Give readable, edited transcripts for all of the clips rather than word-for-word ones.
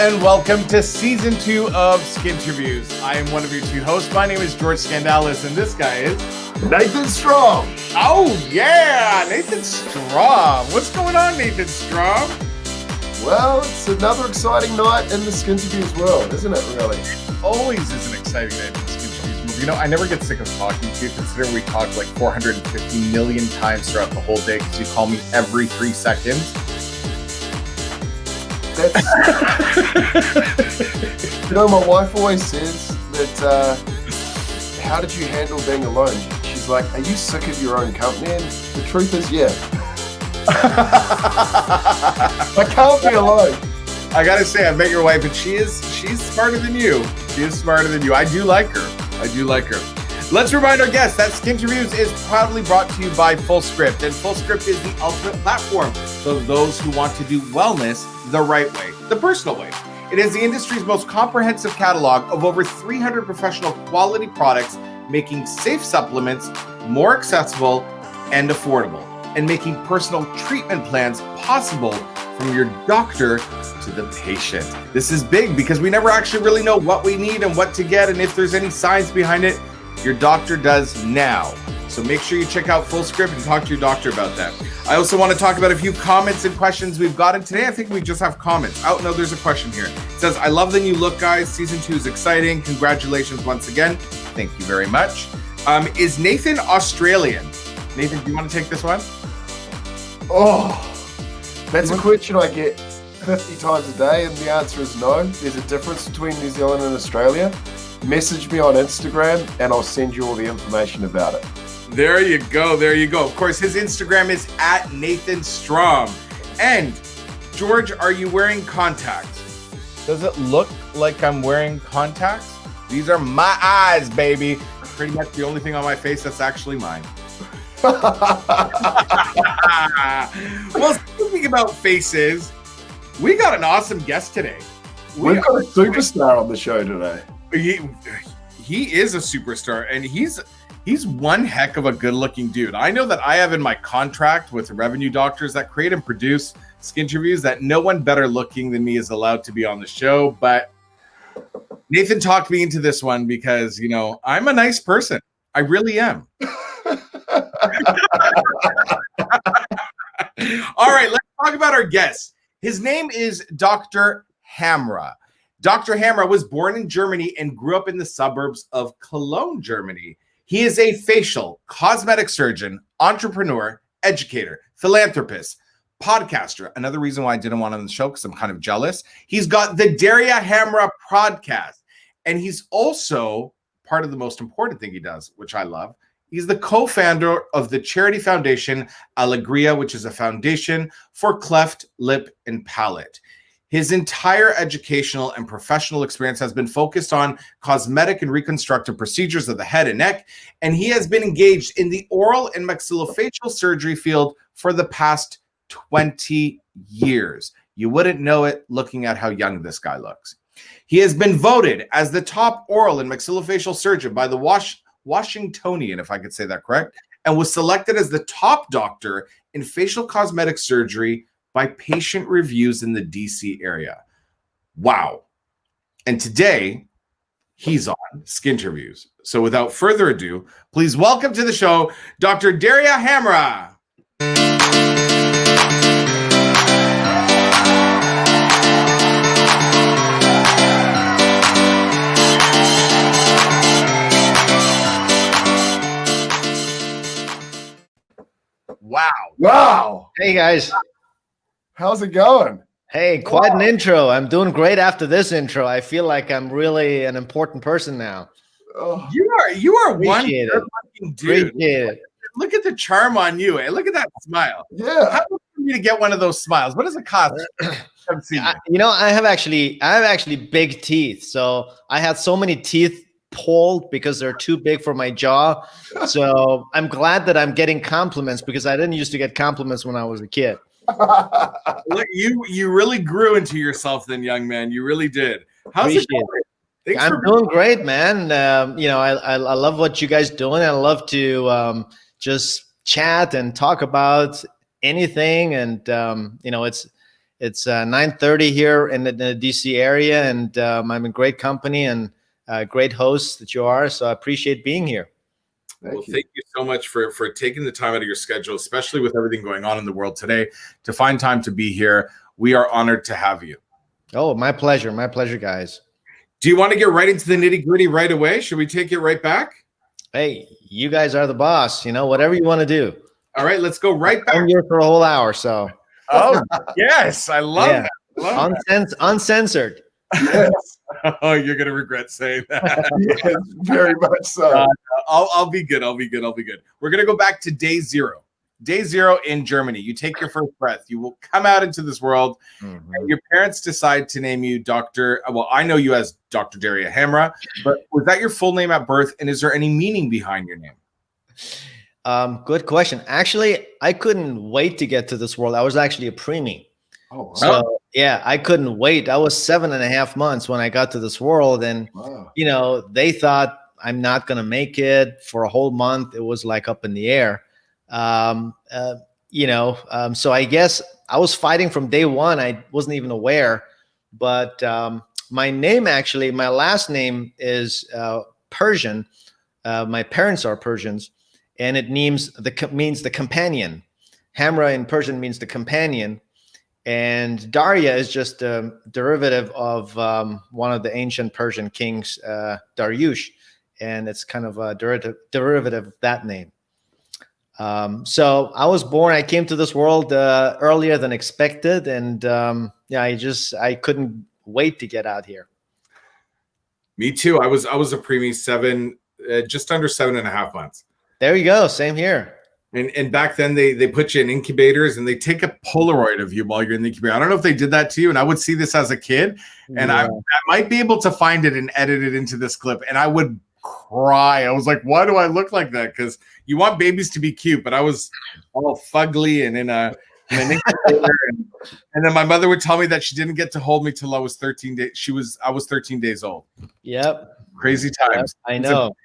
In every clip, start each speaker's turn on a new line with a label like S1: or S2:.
S1: and welcome to Season 2 of Skinterviews. I am one of your two hosts. My name is George Scandalis, and this guy is...
S2: Nathan Strom.
S1: Oh, yeah! Nathan Strom. What's going on, Nathan Strom?
S2: Well, it's another exciting night in the Skinterviews world, isn't it, really?
S1: It always is an exciting night in the Skinterviews world. You know, I never get sick of talking to you, considering we talk like 450 million times throughout the whole day, because you call me every 3 seconds.
S2: You know, my wife always says that, how did you handle being alone? She's like, are you sick of your own company? And the truth is, yeah. I can't be alone.
S1: I gotta say, I've met your wife, and she's smarter than you. She is smarter than you. I do like her. Let's remind our guests that Skinterviews is proudly brought to you by FullScript, and FullScript is the ultimate platform for those who want to do wellness the right way, the personal way. It is the industry's most comprehensive catalog of over 300 professional quality products, making safe supplements more accessible and affordable, and making personal treatment plans possible from your doctor to the patient. This is big because we never actually really know what we need and what to get, and if there's any science behind it, your doctor does now. So make sure you check out FullScript and talk to your doctor about that. I also want to talk about a few comments and questions we've gotten today. I think we just have comments. Oh, no, there's a question here. It says, I love the new look, guys. Season 2 is exciting. Congratulations once again. Thank you very much. Is Nathan Australian? Nathan, do you want to take this one?
S2: Oh, that's a question I get 50 times a day, and the answer is no. There's a difference between New Zealand and Australia. Message me on Instagram, and I'll send you all the information about it.
S1: There you go. Of course, his Instagram is at Nathan Strom. And George, are you wearing contacts? Does it look like I'm wearing contacts? These are my eyes, baby. Pretty much the only thing on my face that's actually mine. Well, speaking about faces, we got an awesome guest today.
S2: We've got a superstar on the show today.
S1: He is a superstar, and he's one heck of a good-looking dude. I know that I have in my contract with revenue doctors that create and produce Skinterviews that no one better looking than me is allowed to be on the show, but Nathan talked me into this one because, you know, I'm a nice person. I really am. All right, let's talk about our guest. His name is Dr. Hamrah. Dr. Hamrah was born in Germany and grew up in the suburbs of Cologne, Germany. He is a facial, cosmetic surgeon, entrepreneur, educator, philanthropist, podcaster. Another reason why I didn't want him on the show, because I'm kind of jealous. He's got the Daria Hamrah podcast, and he's also part of the most important thing he does, which I love. He's the co-founder of the charity foundation Alegria, which is a foundation for cleft lip and palate. His entire educational and professional experience has been focused on cosmetic and reconstructive procedures of the head and neck, and he has been engaged in the oral and maxillofacial surgery field for the past 20 years. You wouldn't know it looking at how young this guy looks. He has been voted as the top oral and maxillofacial surgeon by the Washingtonian, if I could say that correct, and was selected as the top doctor in facial cosmetic surgery by patient reviews in the DC area. Wow. And today, he's on Skinterviews. So without further ado, please welcome to the show, Dr. Daria Hamrah.
S2: Wow.
S3: Hey guys.
S2: How's it going?
S3: Hey, quite an intro. I'm doing great after this intro. I feel like I'm really an important person now.
S2: Oh.
S1: You are one
S3: Appreciate
S1: fucking dude.
S3: Appreciate it.
S1: Look at the charm on you. Hey, look at that smile.
S2: Yeah.
S1: How much for me to get one of those smiles? What does it cost?
S3: I have actually big teeth. So I had so many teeth pulled because they're too big for my jaw. So I'm glad that I'm getting compliments because I didn't used to get compliments when I was a kid.
S1: Look, you really grew into yourself then, young man. You really did. How's it going?
S3: I'm doing great, man. I love what you guys doing. I love to just chat and talk about anything. And it's It's 9:30 here in the DC area, and I'm in great company and great hosts that you are. So I appreciate being here.
S1: Thank you so much for taking the time out of your schedule, especially with everything going on in the world today, to find time to be here. We are honored to have you.
S3: Oh, my pleasure. My pleasure, guys.
S1: Do you want to get right into the nitty-gritty right away? Should we take it right back?
S3: Hey, you guys are the boss. Whatever you want to do.
S1: All right, let's go right back.
S3: I'm here for a whole hour, so.
S1: Oh, yes. I love that.
S3: Uncensored.
S2: Yes.
S1: Oh, you're going to regret saying that.
S2: Yes, very much so.
S1: I'll be good. I'll be good. We're going to go back to day zero. Day zero in Germany. You take your first breath. You will come out into this world.
S3: Mm-hmm.
S1: And your parents decide to name you Dr. Well, I know you as Dr. Daria Hamrah, but was that your full name at birth? And is there any meaning behind your name?
S3: Good question. Actually, I couldn't wait to get to this world. I was actually a preemie.
S2: Oh, wow.
S3: So yeah, I couldn't wait. I was 7.5 months when I got to this world, and
S2: Wow.
S3: they thought I'm not gonna make it for a whole month. It was like up in the air. So I guess I was fighting from day one. I wasn't even aware, but my name, actually, my last name is Persian. My parents are Persians, and it means the companion. Hamra in Persian means the companion, and Daria is just a derivative of one of the ancient Persian kings, Dariush, and it's kind of a derivative of that name. So I was born. I came to this world earlier than expected, and I couldn't wait to get out here.
S1: Me too. I was a preemie, just under 7.5 months.
S3: There you go. Same here.
S1: And back then they put you in incubators and they take a Polaroid of you while you're in the incubator. I don't know if they did that to you, and I would see this as a kid, and I might be able to find it and edit it into this clip, and I would cry. I was like, why do I look like that? Because you want babies to be cute, but I was all fugly and in an incubator, and then my mother would tell me that she didn't get to hold me till I was 13 days. I was 13 days old.
S3: Yep.
S1: Crazy times.
S3: Yep, I know.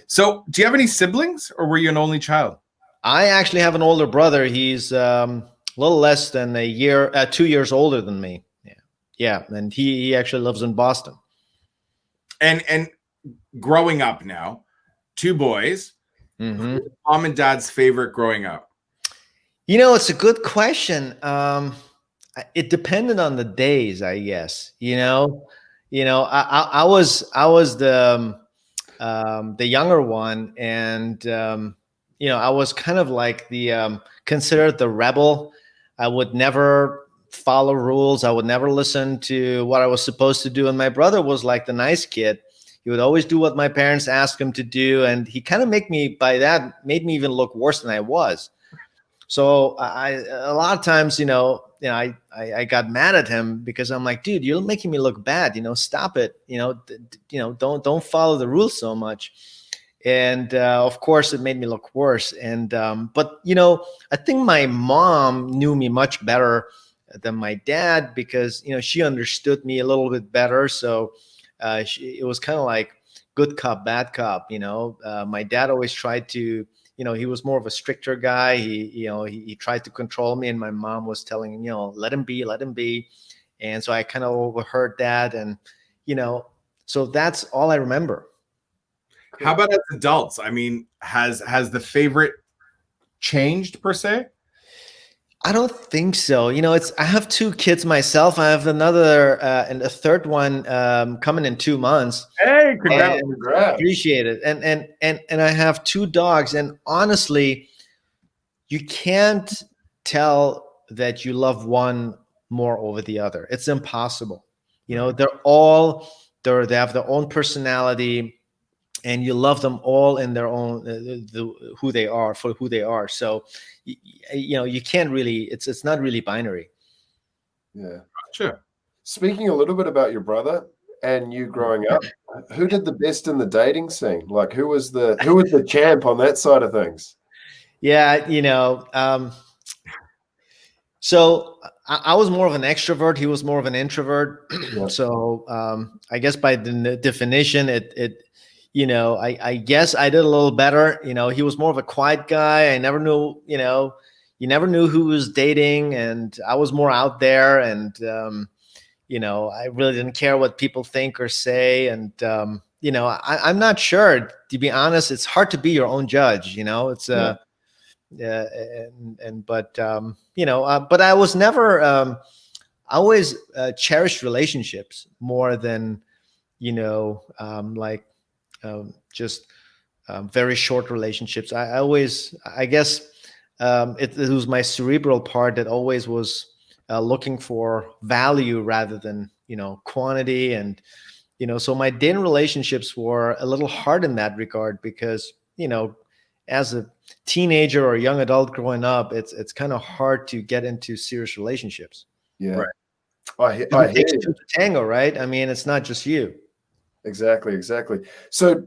S1: So do you have any siblings, or were you an only child?
S3: I actually have an older brother. He's a little less than 2 years older than me. Yeah. And he actually lives in Boston.
S1: And growing up now, 2 boys.
S3: Mm-hmm.
S1: Mom and dad's favorite growing up?
S3: It's a good question. It depended on the days, I guess. I was the younger one, and I was kind of like the considered the rebel. I would never follow rules. I would never listen to what I was supposed to do. And my brother was like the nice kid. He would always do what my parents asked him to do, and he kind of made me even look worse than I was. So a lot of times, I got mad at him because I'm like, dude, you're making me look bad. Stop it. Don't follow the rules so much. And of course, it made me look worse. And but I think my mom knew me much better than my dad because she understood me a little bit better. So it was kind of like good cop, bad cop. My dad always tried to. He was more of a stricter guy. He tried to control me, and my mom was telling him, let him be. And so I kind of overheard that, and so that's all I remember.
S1: How about as adults? I mean, has the favorite changed per se?
S3: I don't think so. I have 2 kids myself. I have another and a third one coming in 2 months.
S1: Hey, congrats.
S3: Appreciate it. And I have 2 dogs. And honestly, you can't tell that you love one more over the other. It's impossible. They have their own personality, and you love them all in their own who they are for who they are. So you can't really. It's not really binary.
S2: Yeah.
S1: Sure.
S2: Speaking a little bit about your brother and you growing up, who did the best in the dating scene? Like who was the champ on that side of things?
S3: Yeah, so I was more of an extrovert. He was more of an introvert. Yeah. So I guess by the definition, I guess I did a little better. He was more of a quiet guy. I never knew, you never knew who was dating, and I was more out there, and I really didn't care what people think or say, and I'm not sure, to be honest. It's hard to be your own judge. It's but I was never. I always cherished relationships more than just very short relationships. I always, I guess, it was my cerebral part that always was looking for value rather than quantity, and so my dating relationships were a little hard in that regard because as a teenager or a young adult growing up, it's kind of hard to get into serious relationships.
S2: Yeah.
S1: Right.
S2: I
S3: It takes
S2: hear
S3: two
S2: you.
S3: to tango, right? I mean, it's not just you.
S2: Exactly. So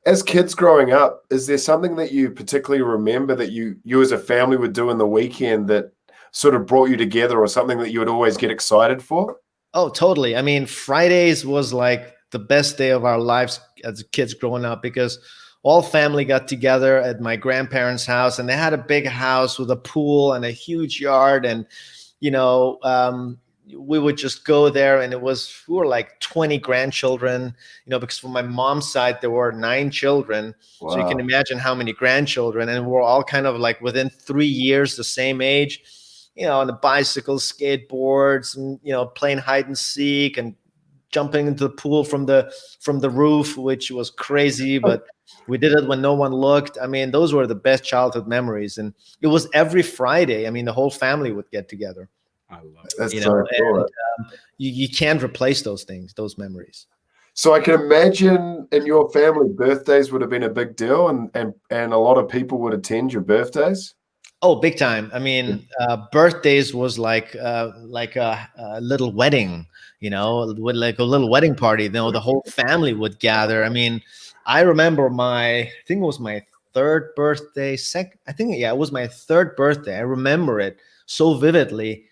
S2: as kids growing up, is there something that you particularly remember that you as a family would do in the weekend that sort of brought you together, or something that you would always get excited for?
S3: Oh, totally. I mean, Fridays was like the best day of our lives as kids growing up because all family got together at my grandparents' house, and they had a big house with a pool and a huge yard. And, we would just go there, and we were like 20 grandchildren, because from my mom's side, there were 9 children.
S2: Wow.
S3: So you can imagine how many grandchildren, and we're all kind of like within 3 years, the same age, on the bicycles, skateboards, and, playing hide and seek and jumping into the pool from the roof, which was crazy, but we did it when no one looked. I mean, those were the best childhood memories. And it was every Friday. I mean, the whole family would get together.
S1: I love it.
S2: That's so cool.
S3: And, you can't replace those those memories.
S2: So I can imagine in your family, birthdays would have been a big deal, and a lot of people would attend your birthdays.
S3: Oh, big time. I mean, birthdays was like a little wedding, with like a little wedding party. The whole family would gather. I mean, I remember I think it was my third birthday. It was my third birthday. I remember it so vividly.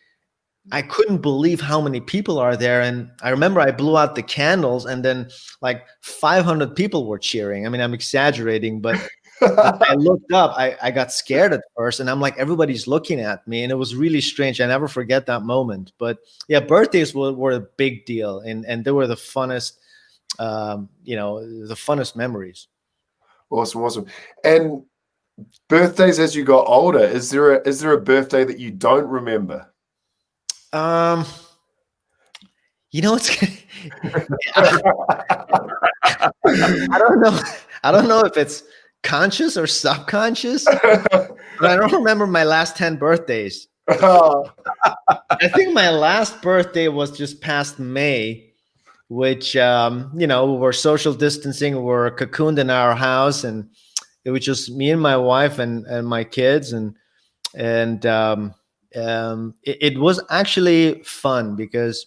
S3: I couldn't believe how many people are there. And I remember I blew out the candles, and then like 500 people were cheering. I mean, I'm exaggerating, but I looked up. I got scared at first, and I'm like, everybody's looking at me, and it was really strange. I never forget that moment. But yeah, birthdays were a big deal, and they were the funnest, the funnest memories.
S2: Awesome. And birthdays as you got older, is there a birthday that you don't remember?
S3: It's I don't know if it's conscious or subconscious, but I don't remember my last 10 birthdays. I think my last birthday was just past May, which we're social distancing, we're cocooned in our house, and it was just me and my wife and my kids, and it was actually fun because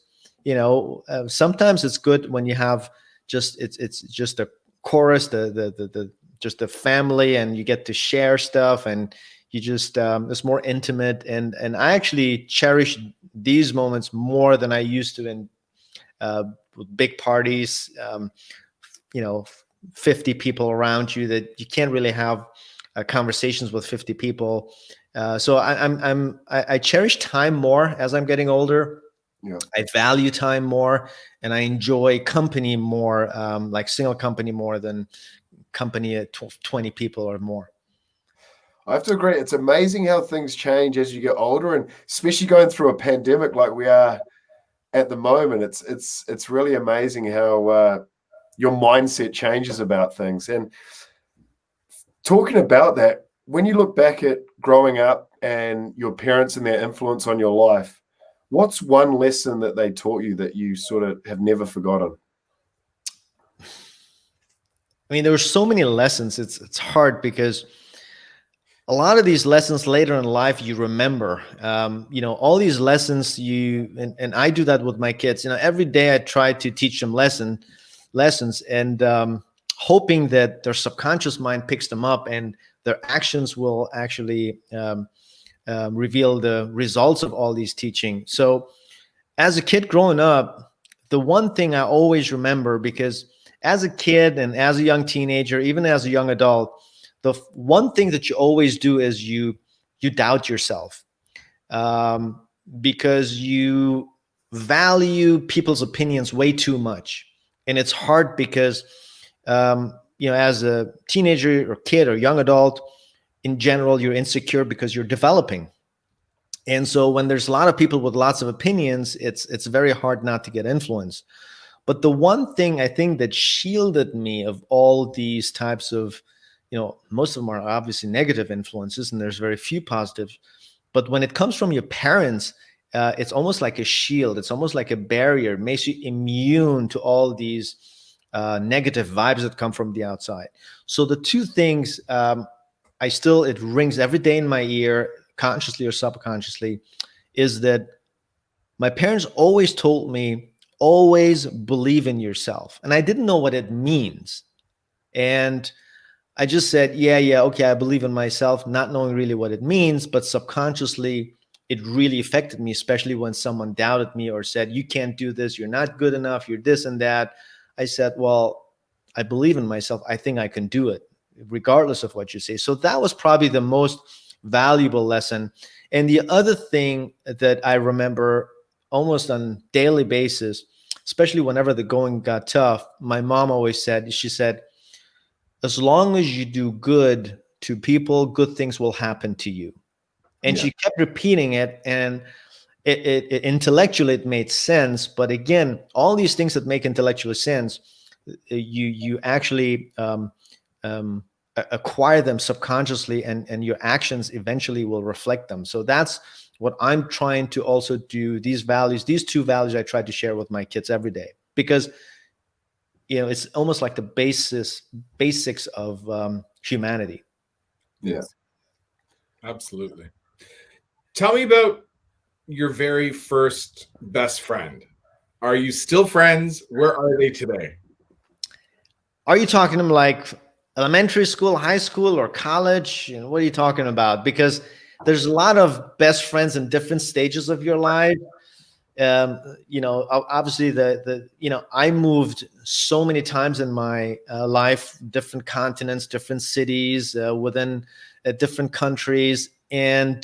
S3: sometimes it's good when you have it's just a chorus, just the family, and you get to share stuff, and you just it's more intimate, and I actually cherish these moments more than I used to in with big parties, 50 people around you that you can't really have conversations with 50 people. So I cherish time more as I'm getting older.
S2: Yeah.
S3: I value time more, and I enjoy company more, like single company more than company at 20 people or more.
S2: I have to agree. It's amazing how things change as you get older, and especially going through a pandemic like we are at the moment. It's really amazing how your mindset changes about things. And talking about that, when you look back at growing up and your parents and their influence on your life, what's one lesson that they taught you that you sort of have never forgotten?
S3: I mean, there were so many lessons. It's hard because a lot of these lessons later in life you remember. All these lessons and I do that with my kids. Every day I try to teach them lessons, and hoping that their subconscious mind picks them up and their actions will actually reveal the results of all these teaching. So as a kid growing up, the one thing I always remember, because as a kid and as a young teenager, even as a young adult, the one thing that you always do is you you doubt yourself, because you value people's opinions way too much. And it's hard because, as a teenager or kid or young adult, in general, you're insecure because you're developing. And so when there's a lot of people with lots of opinions, it's very hard not to get influenced. But the one thing I think that shielded me of all these types of, most of them are obviously negative influences, and there's very few positives. But when it comes from your parents, it's almost like a shield. It's almost like a barrier. It makes you immune to all these negative vibes that come from the outside. So the two things, it rings every day in my ear, consciously or subconsciously, is that my parents always told me, always believe in yourself. And I didn't know what it means. And I just said, yeah, okay, I believe in myself, not knowing really what it means, but subconsciously, it really affected me, especially when someone doubted me or said, you can't do this, you're not good enough, you're this and that. I said, well, I believe in myself. I think I can do it, regardless of what you say. So that was probably the most valuable lesson. And the other thing that I remember almost on a daily basis, especially whenever the going got tough, my mom always said, she said, as long as you do good to people, good things will happen to you. And she kept repeating it, and it intellectually it made sense. But again, all these things that make intellectual sense, you actually acquire them subconsciously, and your actions eventually will reflect them. So that's what I'm trying to also do. These two values I try to share with my kids every day, because it's almost like the basics of humanity.
S2: Yeah,
S1: absolutely. Tell me about your very first best friend. Are you still friends? Where are they today?
S3: Are you talking to them like elementary school, high school, or college? What are you talking about? Because there's a lot of best friends in different stages of your life. Obviously I moved so many times in my life, different continents, different cities, within different countries. And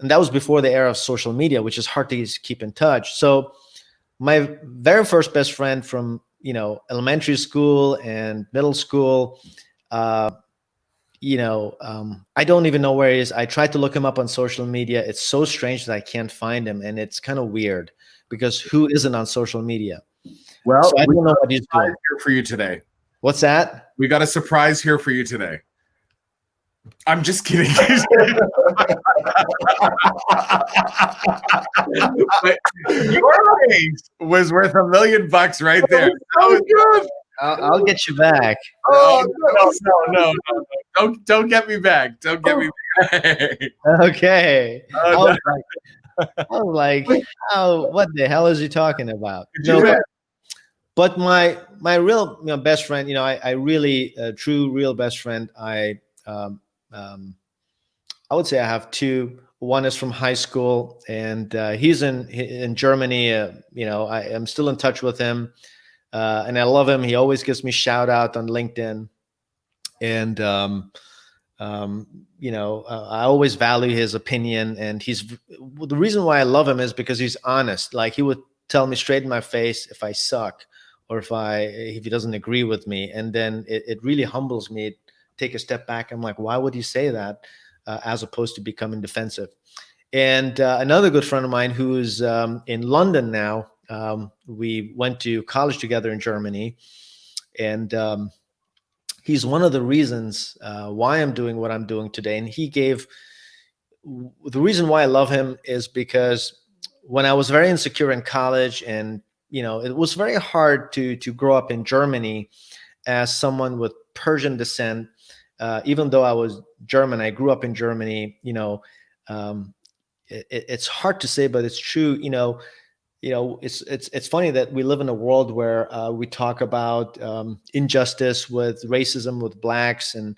S3: that was before the era of social media, which is hard to keep in touch. So my very first best friend from, elementary school and middle school, I don't even know where he is. I tried to look him up on social media. It's so strange that I can't find him. And it's kind of weird, because who isn't on social media?
S1: Well,
S3: so I don't know what he's doing.
S1: Here for you today.
S3: What's that?
S1: We got a surprise here for you today. I'm just kidding. But your raise was worth $1 million right there. That was good.
S3: I'll get you back.
S1: Oh no! Don't get me back. Don't get me back.
S3: Okay. I was like, what the hell is he talking about? No, but my real best friend, I really true real best friend. I would say I have two. One is from high school, and he's in Germany. I am still in touch with him. And I love him. He always gives me shout out on LinkedIn. And, I always value his opinion. And the reason why I love him is because he's honest. Like, he would tell me straight in my face if I suck, or if he doesn't agree with me. And then it really humbles me. Take a step back. I'm like, why would you say that? As opposed to becoming defensive. And another good friend of mine who's in London now, we went to college together in Germany, and he's one of the reasons why I'm doing what I'm doing today. And the reason why I love him is because when I was very insecure in college, and it was very hard to grow up in Germany as someone with Persian descent. Even though I was German, I grew up in Germany. It's hard to say, but it's true. It's funny that we live in a world where we talk about injustice with racism with blacks, and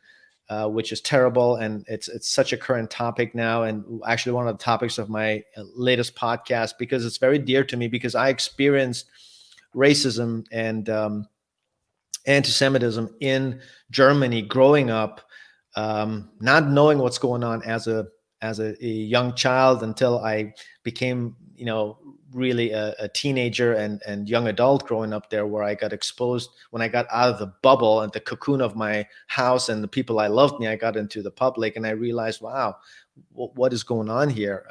S3: which is terrible, and it's such a current topic now, and actually one of the topics of my latest podcast, because it's very dear to me, because I experienced racism and anti-Semitism in Germany growing up, not knowing what's going on as a young child until I became, really a teenager and young adult growing up there, where I got exposed when I got out of the bubble and the cocoon of my house and the people I loved me. I got into the public and I realized, wow, what is going on here?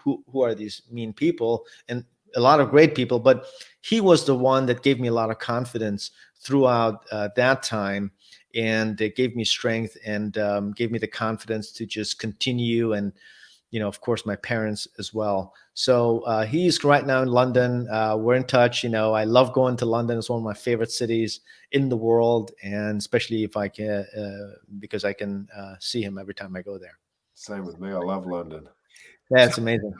S3: Who are these mean people? And a lot of great people, but he was the one that gave me a lot of confidence throughout that time. And it gave me strength and gave me the confidence to just continue. And, of course, my parents as well. So he's right now in London. We're in touch. I love going to London. It's one of my favorite cities in the world. And especially if I can, because I can see him every time I go there.
S2: Same with me. I love London.
S3: Yeah, it's amazing.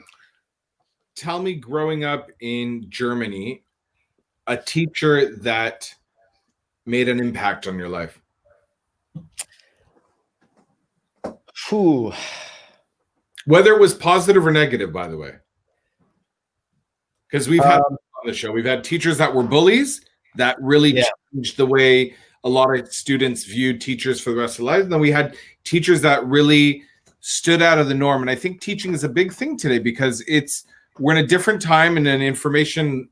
S1: Tell me, growing up in Germany, a teacher that made an impact on your life.
S3: Whew.
S1: Whether it was positive or negative, by the way. Because we've had on the show, we've had teachers that were bullies that really changed the way a lot of students viewed teachers for the rest of their lives. And then we had teachers that really stood out of the norm. And I think teaching is a big thing today because we're in a different time in an information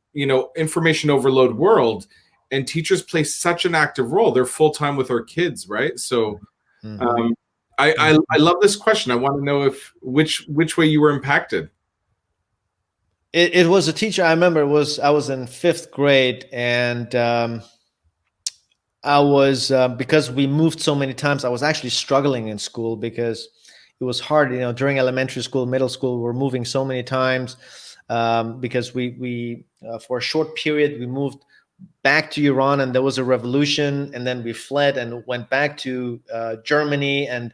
S1: overload world. And teachers play such an active role. They're full-time with our kids, right? So I love this question. I want to know which way you were impacted.
S3: It was a teacher. I remember I was in 5th grade, and I was because we moved so many times. I was actually struggling in school because it was hard. During elementary school, middle school, we're moving so many times because we for a short period we moved back to Iran, and there was a revolution, and then we fled and went back to Germany. And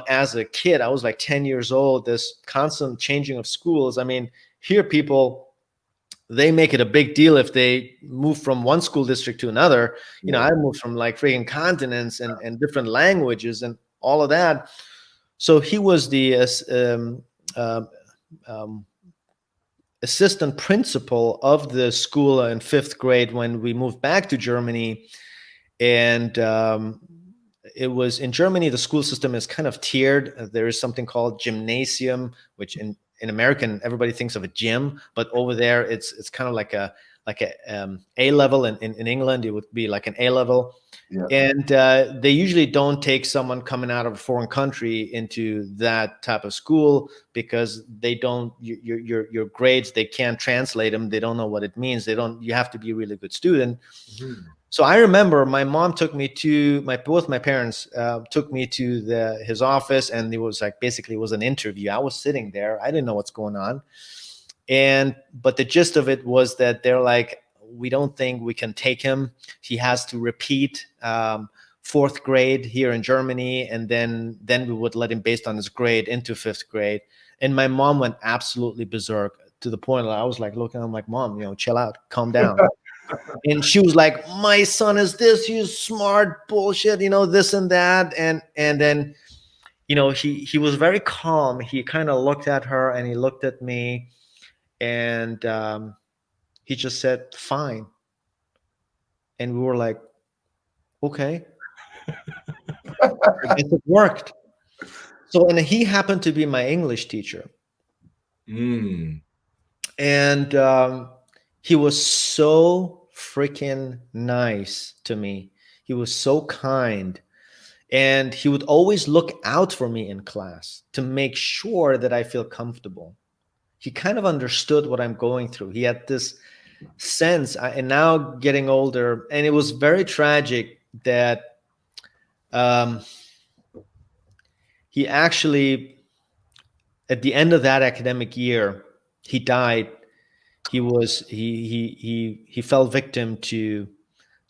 S3: as a kid, I was like 10 years old. This constant changing of schools. I mean, here people, they make it a big deal if they move from one school district to another. I moved from like freaking continents and different languages and all of that. So he was the assistant principal of the school in 5th grade when we moved back to Germany. And it was in Germany, the school system is kind of tiered. There is something called gymnasium, which in American, everybody thinks of a gym, but over there it's kind of like a A level. In England, it would be like an A level. Yeah. And they usually don't take someone coming out of a foreign country into that type of school because they don't, your grades, they can't translate them. They don't know what it means. You have to be a really good student. Mm-hmm. So I remember my mom took me to both my parents took me to his office, and it was like, basically it was an interview. I was sitting there. I didn't know what's going on. But the gist of it was that they're like, we don't think we can take him. He has to repeat 4th grade here in Germany, and then we would let him based on his grade into 5th grade. And my mom went absolutely berserk to the point that I was like looking, I'm like, Mom, chill out, calm down. And she was like, my son is this, he's smart, bullshit, this and that. And then, he was very calm. He kind of looked at her and he looked at me, and he just said, fine. And we were like, okay. I guess it worked. So, and he happened to be my English teacher. And he was so freaking nice to me. He was so kind. And he would always look out for me in class to make sure that I feel comfortable. He kind of understood what I'm going through. He had this sense, and now getting older, and it was very tragic that he actually, at the end of that academic year, he died. He fell victim to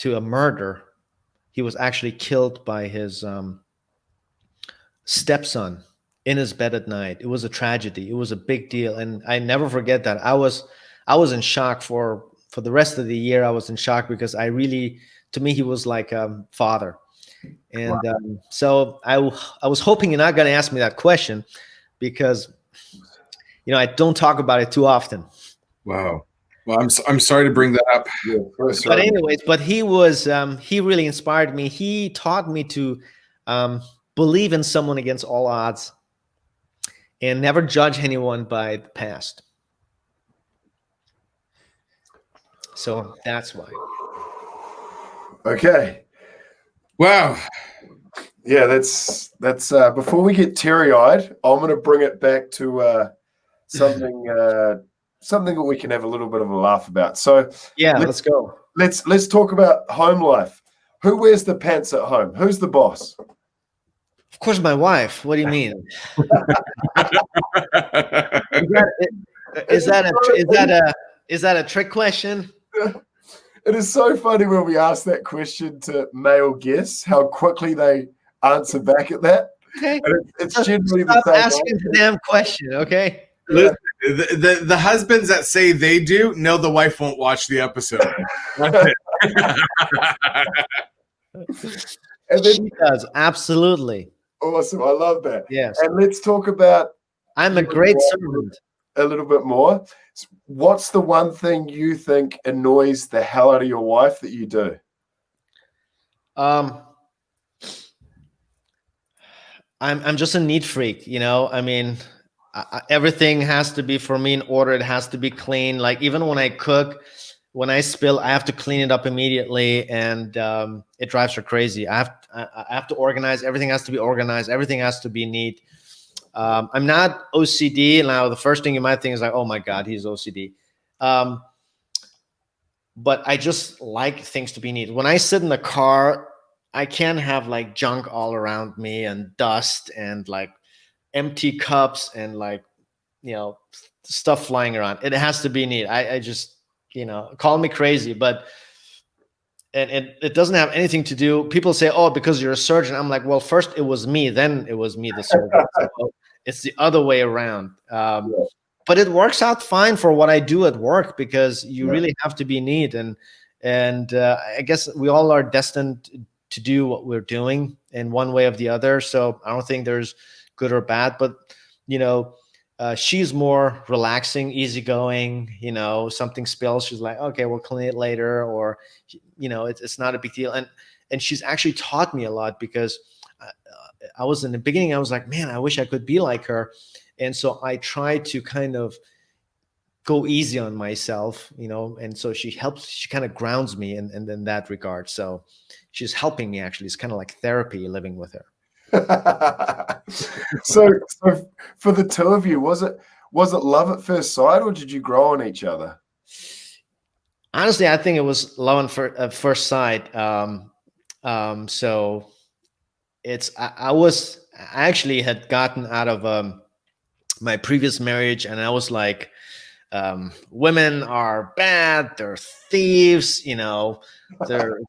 S3: a murder. He was actually killed by his stepson in his bed at night. It was a tragedy. It was a big deal, and I never forget that. I was in shock for the rest of the year. I was in shock because to me, he was like a father. And wow. So I was hoping you're not going to ask me that question because, I don't talk about it too often.
S1: Wow. Well, I'm sorry to bring that up.
S2: Yeah,
S3: but anyways, he was he really inspired me. He taught me to believe in someone against all odds, and never judge anyone by the past. So that's why.
S2: Okay.
S1: Wow.
S2: Yeah, that's before we get teary-eyed, I'm gonna bring it back to something something that we can have a little bit of a laugh about. So
S3: Yeah, let's go.
S2: let's talk about home life. Who wears the pants at home? Who's the boss?
S3: Of course, my wife. What do you mean? Is that a trick question?
S2: It is so funny when we ask that question to male guests, how quickly they answer back at that.
S3: Okay.
S2: And it's generally the
S3: Stop
S2: same
S3: asking the damn question, okay?
S1: Listen, the husbands that say they do know the wife won't watch the episode. That's it.
S2: And then,
S3: She does, absolutely.
S2: awesome, I love that.
S3: Yes.
S2: And let's talk about
S3: I'm a great servant.
S2: a little bit more. What's the one thing you think annoys the hell out of your wife that you do?
S3: I'm just a neat freak, you know. I mean, everything has to be for me in order. It has to be clean. Like even when I cook, when I spill, I have to clean it up immediately, and it drives her crazy. I have to organize. Everything has to be organized. Everything has to be neat. I'm not OCD. Now, the first thing you might think is like, oh my God, he's OCD. But I just like things to be neat. When I sit in the car, I can't have like junk all around me and dust and like empty cups and like, you know, stuff flying around. It has to be neat. I just, you know, call me crazy, but and it doesn't have anything to do. People say, oh, because you're a surgeon. I'm like, well, first it was me, then it was me, the surgeon. So it's the other way around. But it works out fine for what I do at work because you really have to be neat. And I guess we all are destined to do what we're doing in one way or the other. So I don't think there's good or bad, but you know, she's more relaxing, easygoing. You know, something spills, she's like, okay, we'll clean it later, or you know, it's not a big deal. And she's actually taught me a lot because I was in the beginning, I was like, man, I wish I could be like her. And so I try to kind of go easy on myself, you know, and so she helps, she kind of grounds me in that regard. So she's helping me actually. It's kind of like therapy living with her.
S2: So for the two of you, was it love at first sight, or did you grow on each other?
S3: Honestly, I think it was love at first sight. So I actually had gotten out of my previous marriage, and I was like, women are bad, they're thieves, you know, they're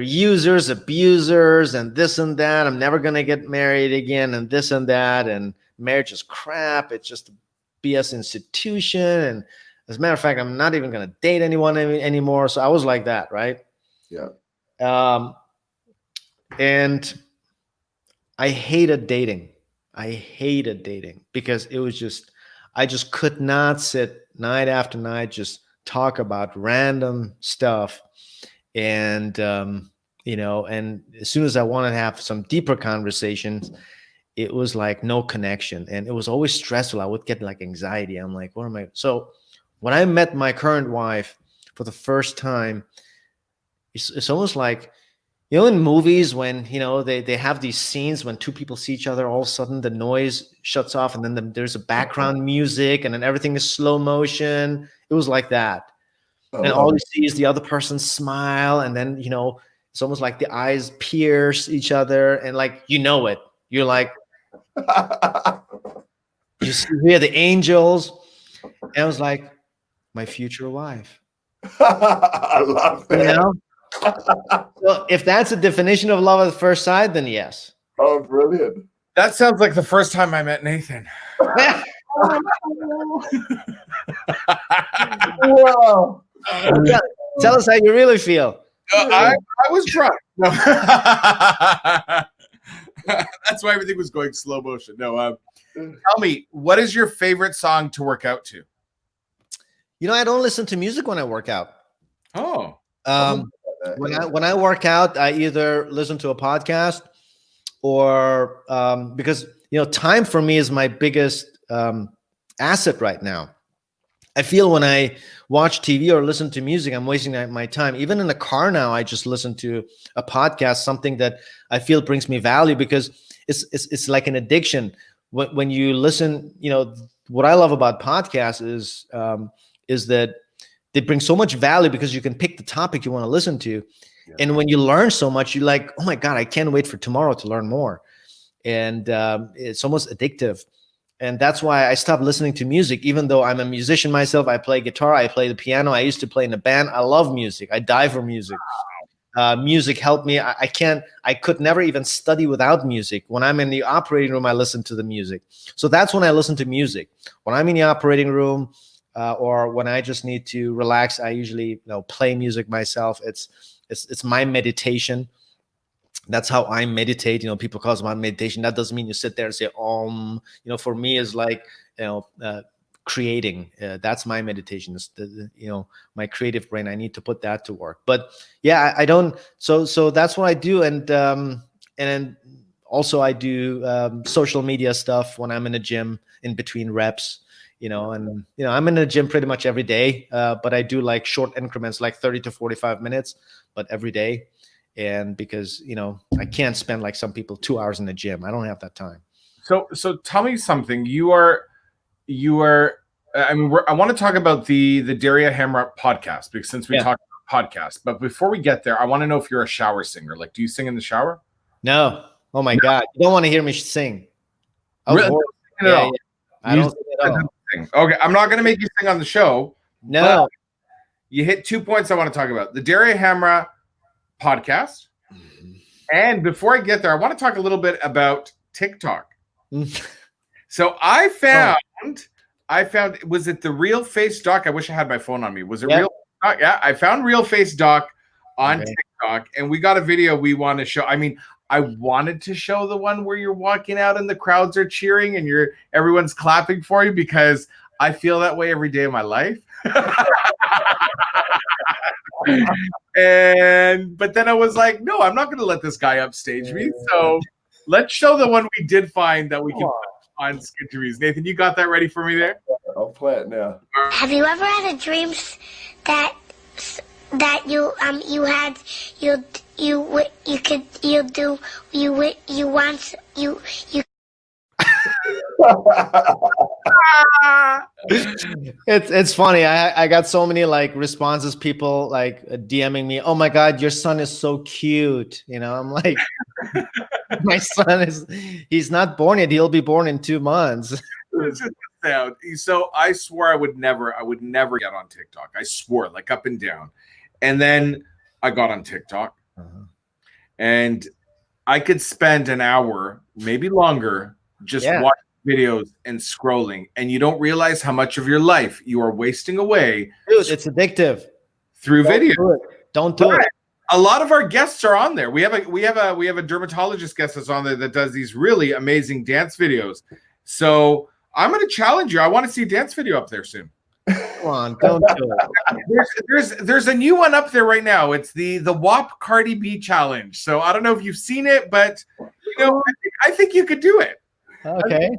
S3: users, abusers, and this and that. I'm never gonna get married again, and this and that, and marriage is crap. It's just a BS institution. And as a matter of fact, I'm not even gonna date anyone anymore. So I was like that, right?
S2: Yeah.
S3: And I hated dating. Because it was just, I just could not sit night after night, just talk about random stuff. And, you know, and as soon as I wanted to have some deeper conversations, it was like no connection. And it was always stressful. I would get like anxiety. I'm like, what am I? So when I met my current wife for the first time, it's almost like, you know, in movies when, you know, they have these scenes when two people see each other, all of a sudden the noise shuts off and then there's a background music and then everything is slow motion. It was like that. And all you see is the other person smile. And then, you know, it's almost like the eyes pierce each other. And like, you know it. You're like, you hear the angels. And I was like, my future wife.
S2: I love that.
S3: You know? So if that's a definition of love at first sight, then yes.
S2: Oh, brilliant.
S1: That sounds like the first time I met Nathan.
S2: Wow.
S3: Tell us how you really feel.
S1: I was drunk. No. That's why everything was going slow motion. No, tell me, what is your favorite song to work out to?
S3: You know, I don't listen to music when I work out.
S1: Oh.
S3: When I work out, I either listen to a podcast or because time for me is my biggest asset right now. I feel when I watch TV or listen to music, I'm wasting my time. Even in the car now, I just listen to a podcast, something that I feel brings me value, because it's like an addiction. When you listen, what I love about podcasts is that they bring so much value because you can pick the topic you want to listen to. Yeah. And when you learn so much, you're like, oh my God, I can't wait for tomorrow to learn more. And it's almost addictive. And that's why I stopped listening to music, even though I'm a musician myself. I play guitar, I play the piano. I used to play in a band. I love music. I die for music. Music helped me. I could never even study without music. When I'm in the operating room, I listen to the music. So that's when I listen to music. When I'm in the operating room, or when I just need to relax, I usually play music myself. It's my meditation. That's how I meditate. People call it meditation. That doesn't mean you sit there and say for me is like creating. That's my meditation. It's my creative brain. I need to put that to work. But yeah, I don't. So that's what I do. And also I do social media stuff when I'm in the gym in between reps. I'm in the gym pretty much every day. But I do like short increments, like 30 to 45 minutes, but every day. And because I can't spend like some people 2 hours in the gym. I don't have that time.
S1: So tell me something. You are. I want to talk about the Daria Hamrah podcast, because since we talked about podcast, but before we get there, I want to know if you're a shower singer. Like, do you sing in the shower?
S3: No. Oh my God, you don't want to hear me sing.
S1: Really?
S3: Yeah. I don't sing at all.
S1: Okay, I'm not going to make you sing on the show.
S3: No.
S1: You hit 2 points I want to talk about: the Daria Hamrah podcast. And before I get there, I want to talk a little bit about TikTok. So I found, was it the Real Face Doc? I wish I had my phone on me. Was it Real Doc? Yeah, I found Real Face Doc on TikTok, and we got a video we want to show. I mean, I wanted to show the one where you're walking out and the crowds are cheering and everyone's clapping for you, because I feel that way every day of my life. But then I was like, no, I'm not going to let this guy upstage me. So let's show the one we did find that we can put on Skinterviews. Nathan, you got that ready for me there?
S2: I'll play it now.
S4: Have you ever had a dream that you
S3: It's funny. I got so many like responses, people like DMing me, oh my God, your son is so cute. I'm like, my son he's not born yet. He'll be born in 2 months.
S1: So I swore I would never get on TikTok. I swore, like, up and down. And then I got on TikTok, and I could spend an hour, maybe longer, just watching videos and scrolling, and you don't realize how much of your life you are wasting away.
S3: Dude, it's addictive.
S1: Through video.
S3: Don't do it.
S1: A lot of our guests are on there. We have a dermatologist guest that's on there that does these really amazing dance videos. So I'm going to challenge you. I want to see a dance video up there soon.
S3: Come on, don't do it.
S1: There's a new one up there right now. It's the WAP Cardi B challenge. So I don't know if you've seen it, but I think you could do it.
S3: Okay.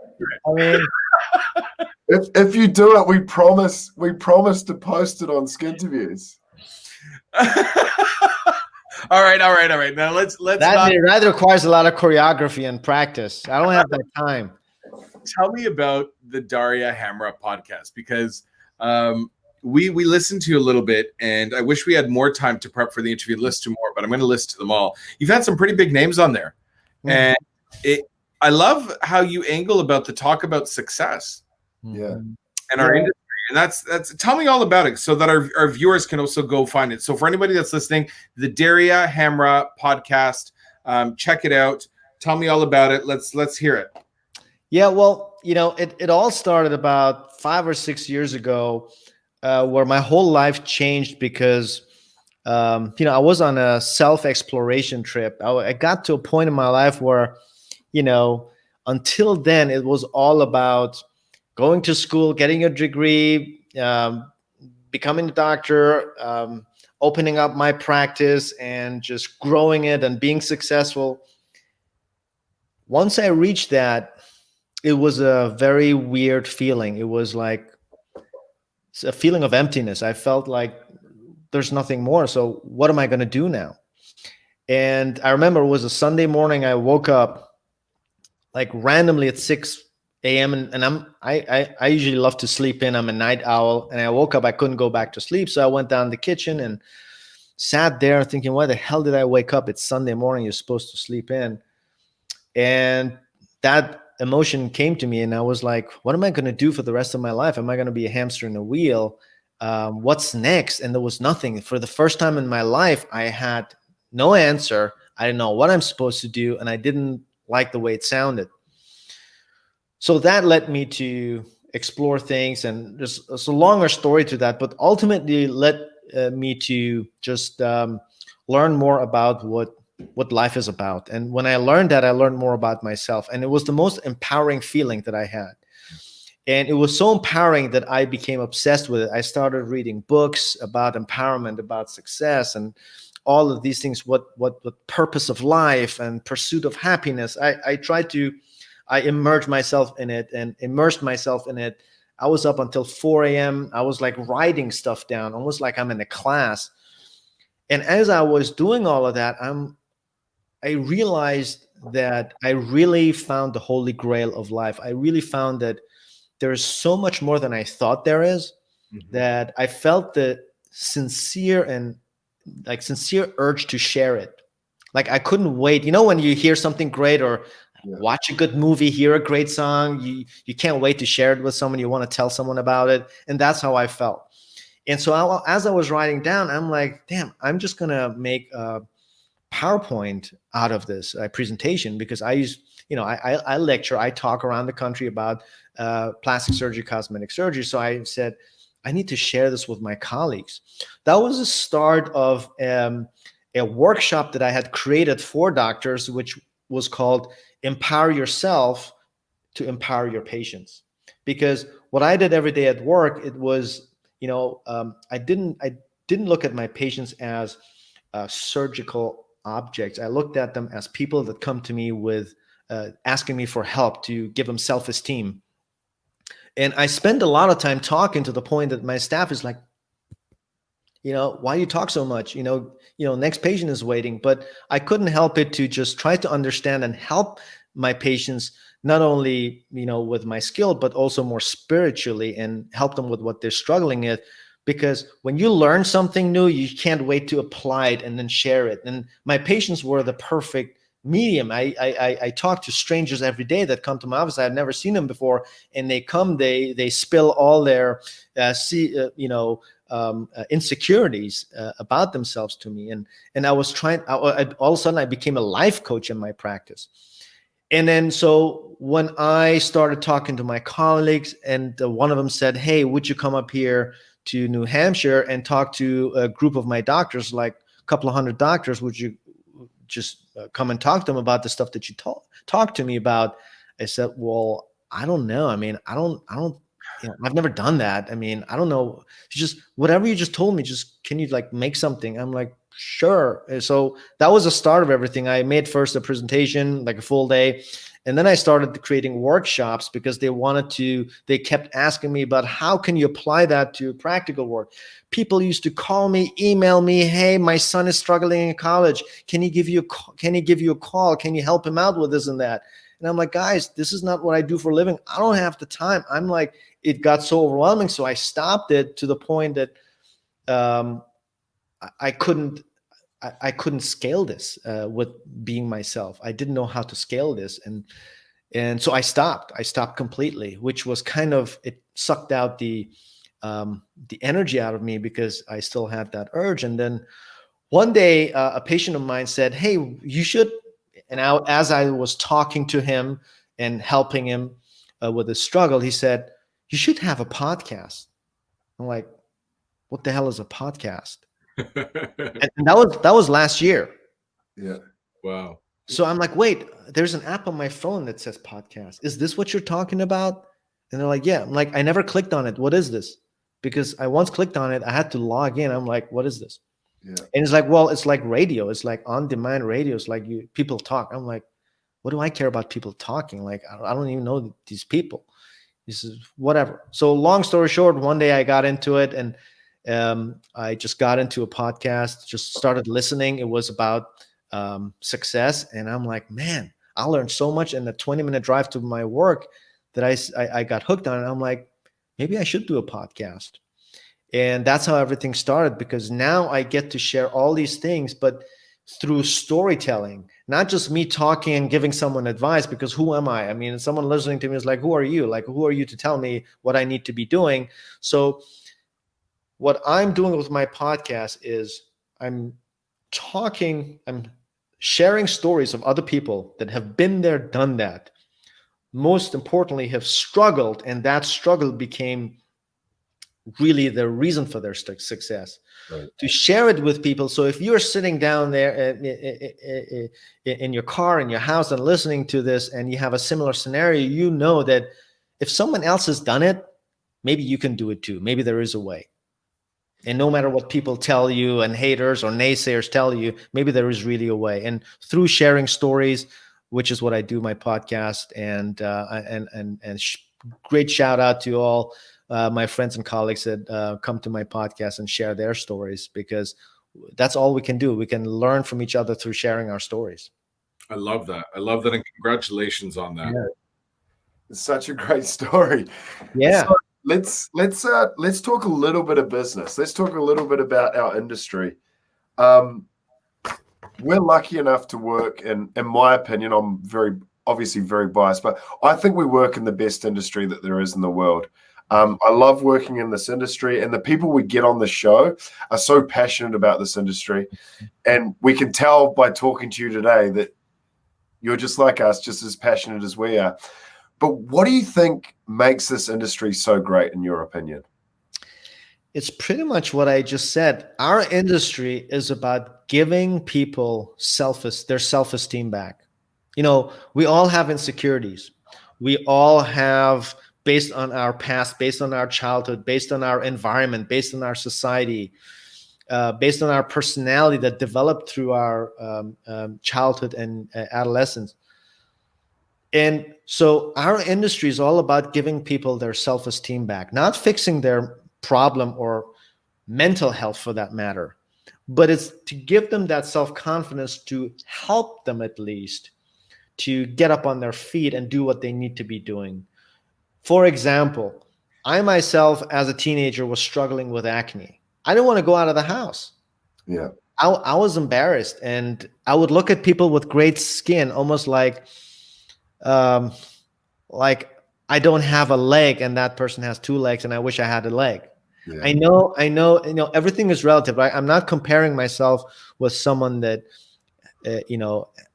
S3: I mean,
S2: if you do it, we promise to post it on Skinterviews.
S1: All right. Now let's.
S3: That requires a lot of choreography and practice. I don't have that time.
S1: Tell me about the Daria Hamrah podcast, because we listened to a little bit, and I wish we had more time to prep for the interview to listen to more, but I'm going to listen to them all. You've had some pretty big names on there, and I love how you angle about the talk about success, and our industry, and that's. Tell me all about it, so that our viewers can also go find it. So for anybody that's listening, the Daria Hamrah podcast, check it out. Tell me all about it. Let's hear it.
S3: Yeah, well, it all started about 5 or 6 years ago, where my whole life changed because, I was on a self-exploration trip. I got to a point in my life where, until then, it was all about going to school, getting a degree, becoming a doctor, opening up my practice and just growing it and being successful. once I reached that, it was a very weird feeling. It was like a feeling of emptiness. I felt like there's nothing more. So what am I going to do now? And I remember it was a Sunday morning. I woke up like randomly at 6 a.m. and I usually love to sleep in. I'm a night owl, and I woke up. I couldn't go back to sleep, so I went down the kitchen and sat there thinking, why the hell did I wake up? It's Sunday morning. You're supposed to sleep in. And that emotion came to me, and I was like, what am I going to do for the rest of my life? Am I going to be a hamster in a wheel? What's next? And there was nothing. For the first time in my life, I had no answer. I didn't know what I'm supposed to do, and I didn't like the way it sounded. So that led me to explore things, and there's a longer story to that, but ultimately led me to just learn more about what life is about. And when I learned that, I learned more about myself, and it was the most empowering feeling that I had. And it was so empowering that I became obsessed with it. I started reading books about empowerment, about success, and all of these things, what purpose of life and pursuit of happiness. I immersed myself in it and immersed myself in it. I was up until 4 a.m. I was like writing stuff down, almost like I'm in a class. And as I was doing all of that, I realized that I really found the holy grail of life. I really found that there's so much more than I thought there is, that I felt the sincere urge to share it. Like I couldn't wait. You know, when you hear something great or watch a good movie, hear a great song, you can't wait to share it with someone. You want to tell someone about it. And that's how I felt. And so as I was writing down, I'm like, damn, I'm just going to make a PowerPoint out of this presentation, because I lecture, I talk around the country about plastic surgery, cosmetic surgery. So I said, I need to share this with my colleagues. That was the start of a workshop that I had created for doctors, which was called Empower Yourself to Empower Your Patients. Because what I did every day at work, it was, I didn't look at my patients as surgical objects. I looked at them as people that come to me with asking me for help to give them self-esteem. And I spend a lot of time talking to the point that my staff is like, why you talk so much? Next patient is waiting. But I couldn't help it to just try to understand and help my patients, not only, with my skill, but also more spiritually, and help them with what they're struggling with. Because when you learn something new, you can't wait to apply it and then share it. And my patients were the perfect medium. I talk to strangers every day that come to my office. I've never seen them before, and they come, they spill all their insecurities about themselves to me. And I was all of a sudden I became a life coach in my practice. And then, so when I started talking to my colleagues, and one of them said, hey, would you come up here to New Hampshire and talk to a group of my doctors, like a couple of hundred doctors? Would you just come and talk to them about the stuff that you talked to me about? I said, well, I don't know. I mean, I don't, I've never done that. I mean, I don't know. Just whatever you just told me, just, can you like make something? I'm like, sure. So that was the start of everything. I made first a presentation, like a full day. And then I started creating workshops, because they kept asking me about how can you apply that to practical work. People used to call me, email me, hey, my son is struggling in college. Can he give you a call? Can you help him out with this and that? And I'm like, guys, this is not what I do for a living. I don't have the time. I'm like, it got so overwhelming. So I stopped it to the point that I couldn't scale this with being myself. I didn't know how to scale this. And so I stopped completely, which was kind of, it sucked out the energy out of me, because I still had that urge. And then one day a patient of mine said, hey, you should, and as I was talking to him and helping him with his struggle, he said, you should have a podcast. I'm like, what the hell is a podcast? and that was last year.
S2: Yeah.
S1: Wow.
S3: So I'm like, wait, there's an app on my phone that says podcast. Is this what you're talking about? And they're like, yeah. I'm like, I never clicked on it. What is this? Because I once clicked on it, I had to log in. I'm like, what is this? Yeah. And it's like, well, it's like radio. It's like on-demand radio. It's like people talk. I'm like, what do I care about people talking? Like, I don't even know these people. This is whatever. So long story short, one day I got into it, and I just got into a podcast, just started listening. It was about success. And I'm like, man, I learned so much in the 20-minute drive to my work that I got hooked on it. I'm like, maybe I should do a podcast. And that's how everything started, because now I get to share all these things, but through storytelling, not just me talking and giving someone advice, because who am I? I mean, someone listening to me is like, who are you? Like, who are you to tell me what I need to be doing? So what I'm doing with my podcast is I'm sharing stories of other people that have been there, done that. Most importantly, have struggled, and that struggle became really the reason for their success. Right. To share it with people. So if you're sitting down there in your car, in your house, and listening to this, and you have a similar scenario, you know that if someone else has done it, maybe you can do it too. Maybe there is a way. And no matter what people tell you, and haters or naysayers tell you, maybe there is really a way. And through sharing stories, which is what I do my podcast, and great shout out to all my friends and colleagues that come to my podcast and share their stories, because that's all we can do. We can learn from each other through sharing our stories.
S1: I love that. I love that. And congratulations on that.
S2: Yeah. It's such a great story.
S3: Yeah.
S2: So let's talk a little bit of business. Let's talk a little bit about our industry. We're lucky enough to work in my opinion, I'm obviously very biased, but I think we work in the best industry that there is in the world. I love working in this industry, and the people we get on the show are so passionate about this industry. And we can tell by talking to you today that you're just like us, just as passionate as we are. But what do you think makes this industry so great, in your opinion?
S3: It's pretty much what I just said. Our industry is about giving people their self-esteem back. You know, we all have insecurities. We all have, based on our past, based on our childhood, based on our environment, based on our society, based on our personality that developed through our childhood and adolescence. And so our industry is all about giving people their self-esteem back, not fixing their problem or mental health for that matter, but it's to give them that self-confidence, to help them at least to get up on their feet and do what they need to be doing. For example, I myself as a teenager was struggling with acne. I didn't want to go out of the house.
S2: Yeah.
S3: I was embarrassed, and I would look at people with great skin, almost like I don't have a leg and that person has two legs and I wish I had a leg. Yeah. I know, everything is relative. Right? I'm not comparing myself with someone that,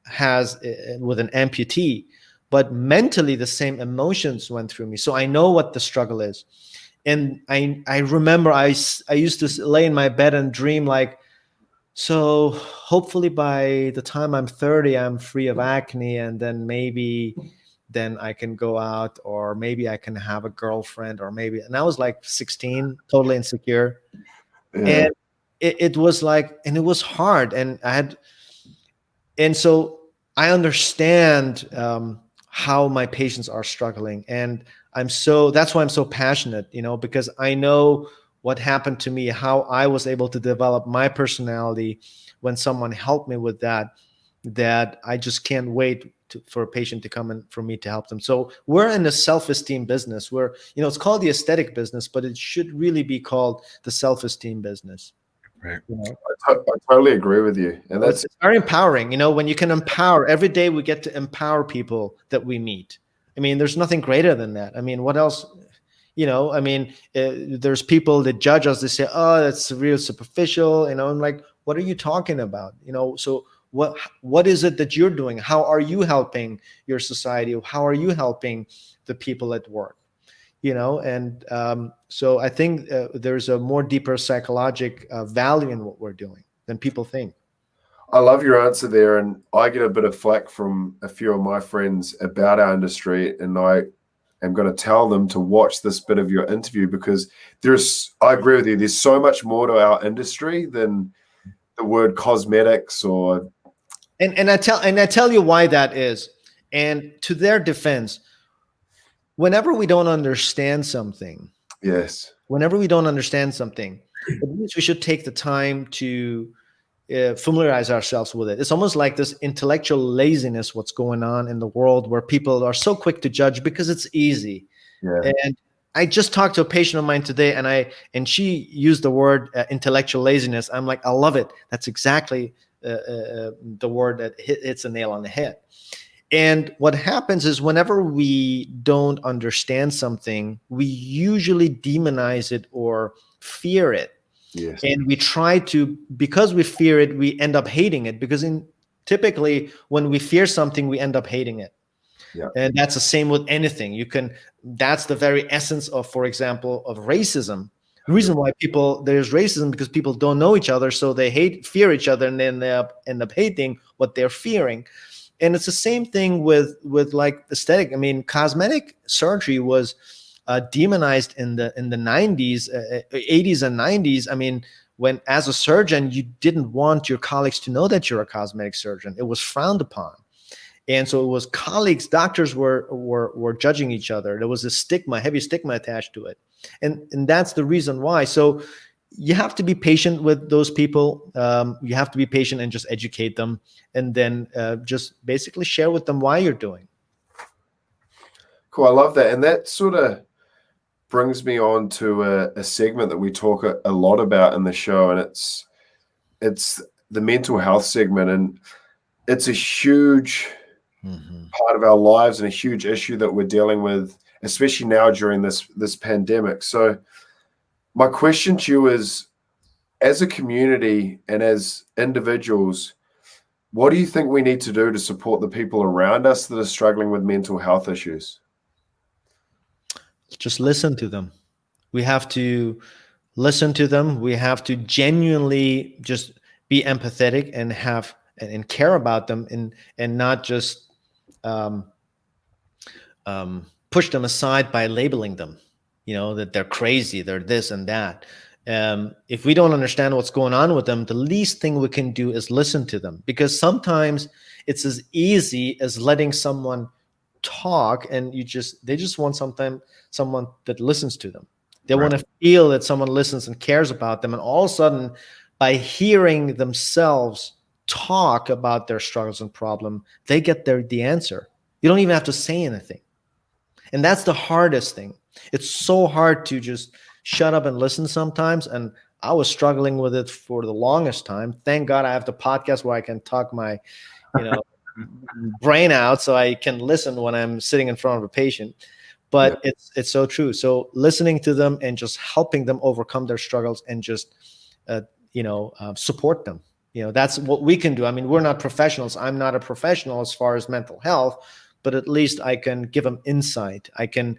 S3: has with an amputee, but mentally the same emotions went through me. So I know what the struggle is. And I remember I used to lay in my bed and dream like, so hopefully by the time I'm 30, I'm free of acne, and then I can go out, or maybe I can have a girlfriend, or maybe. And I was like 16, totally insecure. Yeah. And it was like, and it was hard. And so I understand how my patients are struggling. And that's why I'm so passionate, because I know what happened to me, how I was able to develop my personality when someone helped me with that I just can't wait for a patient to come in for me to help them. So we're in the self-esteem business where, it's called the aesthetic business, but it should really be called the self-esteem business.
S1: Right.
S2: I totally agree with you. And
S3: it's very empowering, when you can empower. Every day we get to empower people that we meet. I mean, there's nothing greater than that. I mean, what else? There's people that judge us. They say, oh, that's real superficial. I'm like, what are you talking about? So what is it that you're doing? How are you helping your society? How are you helping the people at work? So I think there's a more deeper psychological value in what we're doing than people think.
S2: I love your answer there. And I get a bit of flack from a few of my friends about our industry, and I am going to tell them to watch this bit of your interview, because I agree with you. There's so much more to our industry than the word cosmetics or.
S3: And I tell you why that is. And to their defense, whenever we don't understand something,
S2: Yes.
S3: at least we should take the time to familiarize ourselves with it. It's almost like this intellectual laziness, what's going on in the world, where people are so quick to judge because it's easy.
S2: Yeah.
S3: And I just talked to a patient of mine today, and she used the word intellectual laziness. I'm like, I love it. That's exactly the word that hits a nail on the head. And what happens is whenever we don't understand something, we usually demonize it or fear it.
S2: Yes.
S3: And we try to, because we fear it, we end up hating it, because typically when we fear something, we end up hating it.
S2: Yeah.
S3: And that's the same with anything. That's the very essence of, for example, of racism. The reason why there's racism because people don't know each other, so they fear each other, and then they end up hating what they're fearing. And it's the same thing with like aesthetic. I mean, cosmetic surgery was demonized in the 90s, 80s and 90s. I mean, when as a surgeon, you didn't want your colleagues to know that you're a cosmetic surgeon. It was frowned upon. And so it was colleagues, doctors were judging each other. There was a heavy stigma attached to it. And that's the reason why. So you have to be patient with those people. You have to be patient and just educate them, and then just basically share with them why you're doing.
S2: Cool. I love that. And that sort of brings me on to a segment that we talk a lot about in the show, and it's the mental health segment. And it's a huge part of our lives and a huge issue that we're dealing with, especially now during this pandemic. So my question to you is, as a community and as individuals, what do you think we need to do to support the people around us that are struggling with mental health issues?
S3: Just listen to them. We have to listen to them. We have to genuinely just be empathetic and care about them, and not just push them aside by labeling them, that they're crazy, they're this and that. If we don't understand what's going on with them, the least thing we can do is listen to them, because sometimes it's as easy as letting someone talk, and they just want someone that listens to them. They want to feel that someone listens and cares about them. And all of a sudden, by hearing themselves talk about their struggles and problem, they get the answer. You don't even have to say anything. And that's the hardest thing. It's so hard to just shut up and listen sometimes. And I was struggling with it for the longest time. Thank God I have the podcast where I can talk my, brain out, so I can listen when I'm sitting in front of a patient. But it's so true. So listening to them and just helping them overcome their struggles, and just, support them. That's what we can do. I mean, we're not professionals. I'm not a professional as far as mental health, but at least I can give them insight. I can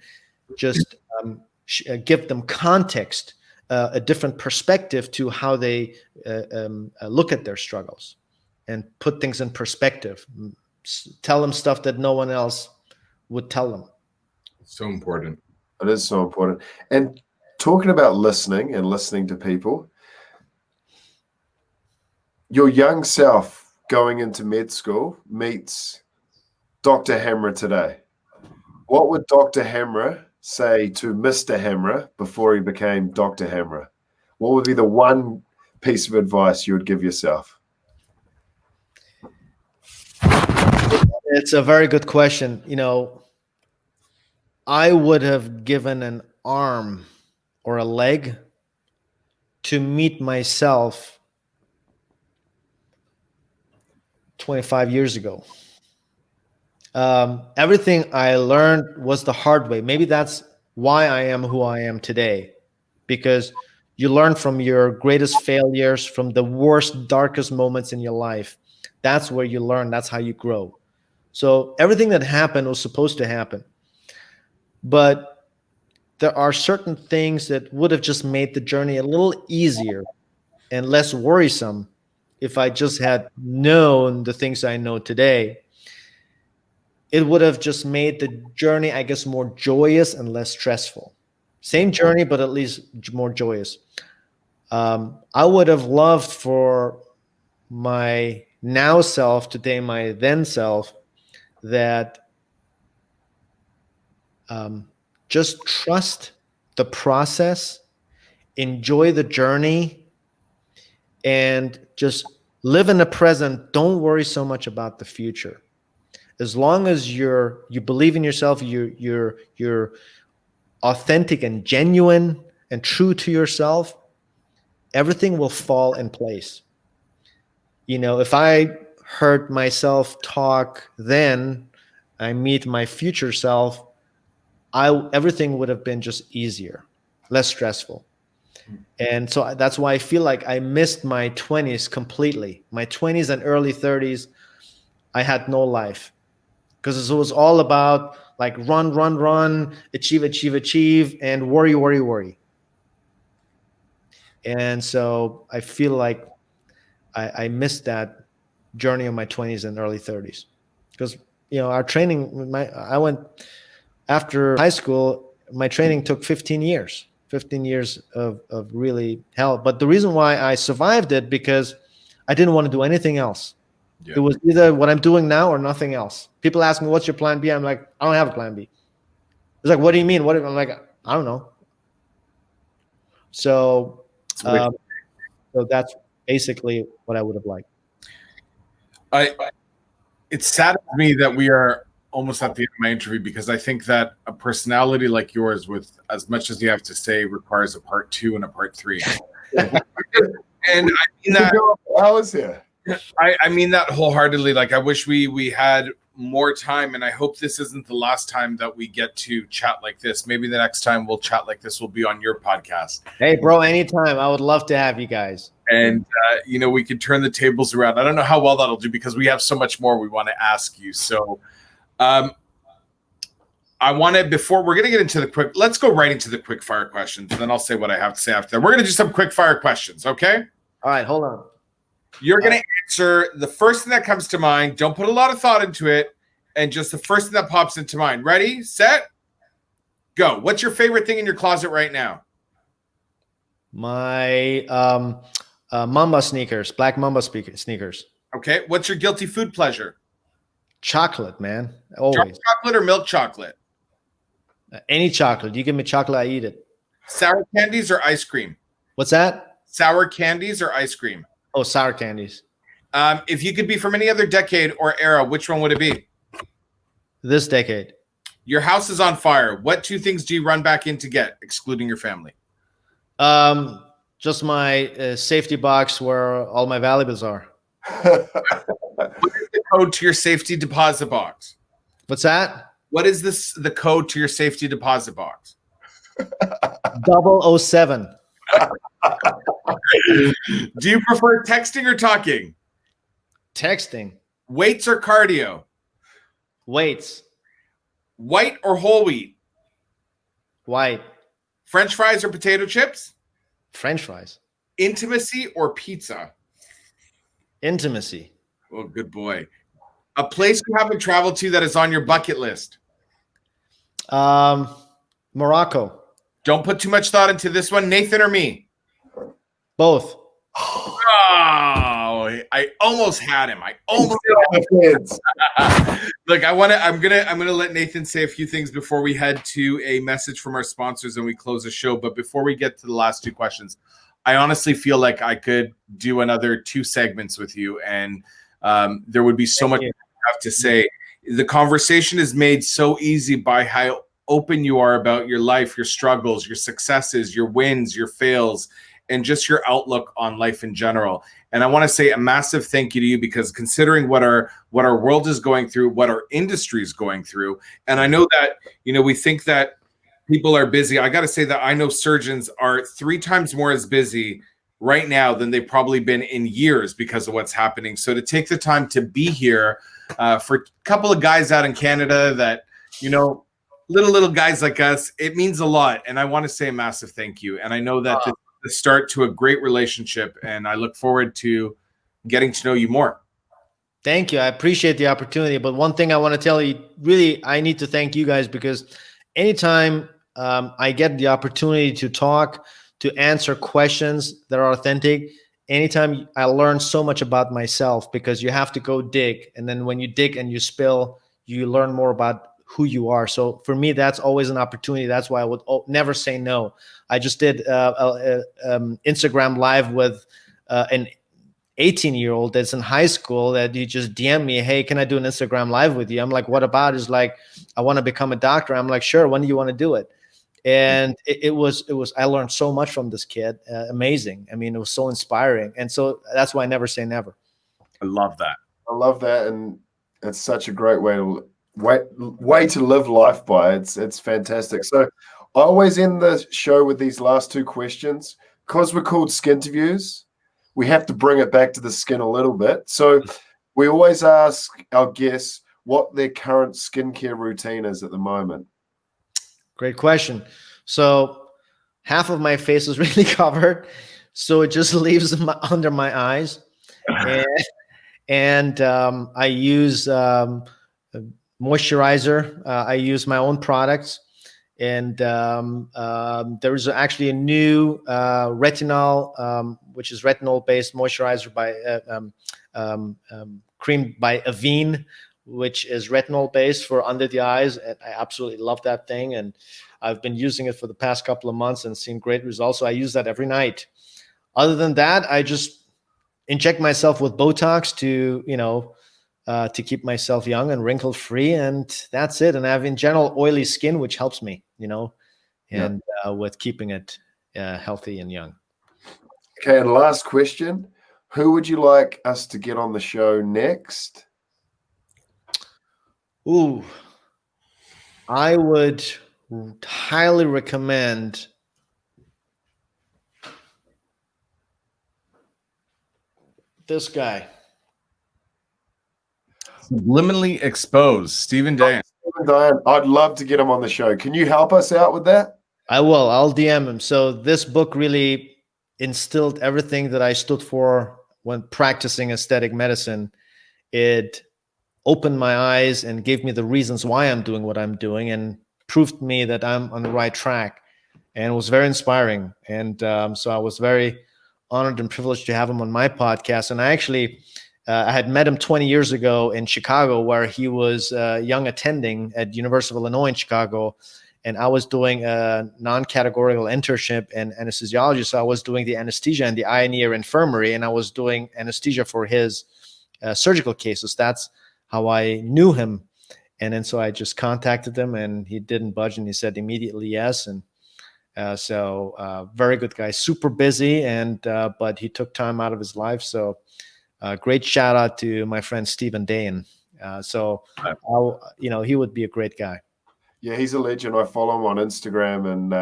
S3: just give them context, a different perspective to how they look at their struggles, and put things in perspective. Tell them stuff that no one else would tell them.
S1: So important.
S2: It is so important. And talking about listening and listening to people, your young self going into med school meets Dr. Hamrah today. What would Dr. Hamrah say to Mr. Hamrah before he became Dr. Hamrah? What would be the one piece of advice you would give yourself?
S3: It's a very good question. I would have given an arm or a leg to meet myself 25 years ago. Everything I learned was the hard way. Maybe that's why I am who I am today, because you learn from your greatest failures, from the worst, darkest moments in your life. That's where you learn. That's how you grow. So everything that happened was supposed to happen. But there are certain things that would have just made the journey a little easier and less worrisome if I just had known the things I know today. It would have just made the journey, I guess, more joyous and less stressful. Same journey, but at least more joyous. I would have loved for my now self, today my then self, that just trust the process, enjoy the journey, and just live in the present. Don't worry so much about the future. As long as you believe in yourself, you're authentic and genuine and true to yourself, everything will fall in place. If I heard myself talk then, I meet my future self, everything would have been just easier, less stressful. And so that's why I feel like I missed my 20s completely. My 20s and early 30s, I had no life, because it was all about like run, achieve, and worry. And so I feel like I missed that journey of my 20s and early 30s, because our training, I went after high school, my training took 15 years of really hell. But the reason why I survived it, because I didn't want to do anything else. Yeah. It was either what I'm doing now or nothing else. People ask me, what's your plan B? I'm like, I don't have a plan B. It's like, what do you mean? I'm like, I don't know. So that's basically what I would have liked.
S1: It saddens me that we are almost at the end of my interview, because I think that a personality like yours, with as much as you have to say, requires a part 2 and a part 3. And I mean that.
S2: I was here.
S1: I mean that wholeheartedly. Like, I wish we had more time, and I hope this isn't the last time that we get to chat like this. Maybe the next time we'll chat like this will be on your podcast.
S3: Hey, bro, anytime. I would love to have you guys.
S1: And, we could turn the tables around. I don't know how well that'll do, because we have so much more we want to ask you. So I want to, before we're going to get into let's go right into the quick fire questions, and then I'll say what I have to say after that. We're going to do some quick fire questions. Okay.
S3: All right. Hold on.
S1: You're going to answer the first thing that comes to mind. Don't put a lot of thought into it, and just the first thing that pops into mind. Ready, set, go. What's your favorite thing in your closet right now?
S3: My Mamba sneakers, black Mamba sneakers.
S1: Okay. What's your guilty food pleasure?
S3: Chocolate, man. Always.
S1: Dark chocolate or milk chocolate?
S3: Any chocolate. You give me chocolate, I eat it.
S1: Sour candies or ice cream?
S3: What's that?
S1: Sour candies or ice cream?
S3: Oh, sour candies.
S1: If you could be from any other decade or era, which one would it be?
S3: This decade.
S1: Your house is on fire. What 2 things do you run back in to get, excluding your family?
S3: Just my safety box where all my valuables are.
S1: What is the code to your safety deposit box?
S3: What's that?
S1: What is the code to your safety deposit box?
S3: 007.
S1: Do you prefer texting or talking?
S3: Texting.
S1: Weights or cardio?
S3: Weights.
S1: White or whole wheat?
S3: White.
S1: French fries or potato chips?
S3: French fries.
S1: Intimacy or pizza?
S3: Intimacy.
S1: Oh, good boy. A place you haven't traveled to that is on your bucket list?
S3: Morocco.
S1: Don't put too much thought into this one. Nathan or me?
S3: Both.
S1: Oh, I almost had him. I almost Look, I'm gonna let Nathan say a few things before we head to a message from our sponsors and we close the show. But before we get to the last 2 questions, I honestly feel like I could do another 2 segments with you, and there would be so much I have to say. The conversation is made so easy by how open you are about your life, your struggles, your successes, your wins, your fails, and just your outlook on life in general. And I want to say a massive thank you to you, because considering what our world is going through, what our industry is going through, and I know that, we think that people are busy. I got to say that I know surgeons are 3 times more as busy right now than they've probably been in years because of what's happening. So to take the time to be here for a couple of guys out in Canada that, little guys like us, it means a lot. And I want to say a massive thank you. And I know that this is the start to a great relationship, and I look forward to getting to know you more.
S3: Thank you. I appreciate the opportunity. But one thing I want to tell you, really, I need to thank you guys, because anytime I get the opportunity to talk, to answer questions that are authentic, anytime I learn so much about myself, because you have to go dig. And then when you dig and you spill, you learn more about who you are. So for me, that's always an opportunity. That's why I would never say no. I just did Instagram live with an 18-year-old that's in high school that he just DM me, hey, can I do an Instagram live with you? I'm like, what about? He's like, I want to become a doctor. I'm like, sure. When do you want to do it? And it was, I learned so much from this kid. Amazing. I mean, it was so inspiring. And so that's why I never say never.
S1: I love that.
S2: I love that. And it's such a great way to live life by. It's fantastic. So I always end the show with these last two questions. Because we're called Skinterviews, we have to bring it back to the skin a little bit. So we always ask our guests what their current skincare routine is at the moment.
S3: Great question. So half of my face is really covered, so it just leaves under my eyes. And I use moisturizer. I use my own products. And there is actually a new retinol, which is retinol-based moisturizer by cream by Avene, which is retinol-based for under the eyes. And I absolutely love that thing. And I've been using it for the past couple of months and seen great results. So I use that every night. Other than that, I just inject myself with Botox to keep myself young and wrinkle free, and that's it. And I have in general oily skin, which helps me, with keeping it healthy and young.
S2: Okay, and last question: who would you like us to get on the show next?
S3: Ooh, I would highly recommend this guy.
S1: Subliminally Exposed, Stephen Dayan.
S2: I'd love to get him on the show. Can you help us out with that?
S3: I will. I'll DM him. So this book really instilled everything that I stood for when practicing aesthetic medicine. It opened my eyes and gave me the reasons why I'm doing what I'm doing and proved me that I'm on the right track. And it was very inspiring. And so I was very honored and privileged to have him on my podcast. And I actually... I had met him 20 years ago in Chicago, where he was young attending at University of Illinois in Chicago, and I was doing a non-categorical internship in anesthesiology. So I was doing the anesthesia in the eye and ear infirmary, and I was doing anesthesia for his surgical cases. That's how I knew him. And then so I just contacted him, and he didn't budge, and he said immediately yes. And so very good guy, super busy, and but he took time out of his life. So great shout out to my friend Stephen Dayan. He would be a great guy.
S2: Yeah, he's a legend. I follow him on Instagram, and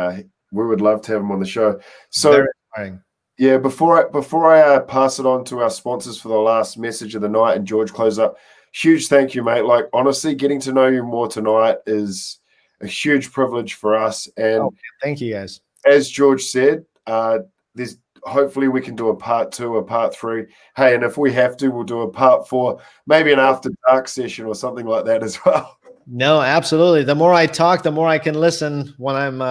S2: we would love to have him on the show. So,
S3: very inspiring.
S2: Yeah, before I pass it on to our sponsors for the last message of the night and George close up, huge thank you, mate. Like, honestly, getting to know you more tonight is a huge privilege for us. And
S3: thank you, guys.
S2: As George said, there's hopefully we can do a part 2, a part 3. Hey, and if we have to, we'll do a part 4, maybe an after dark session or something like that as well.
S3: No, absolutely. The more I talk, the more I can listen when I'm,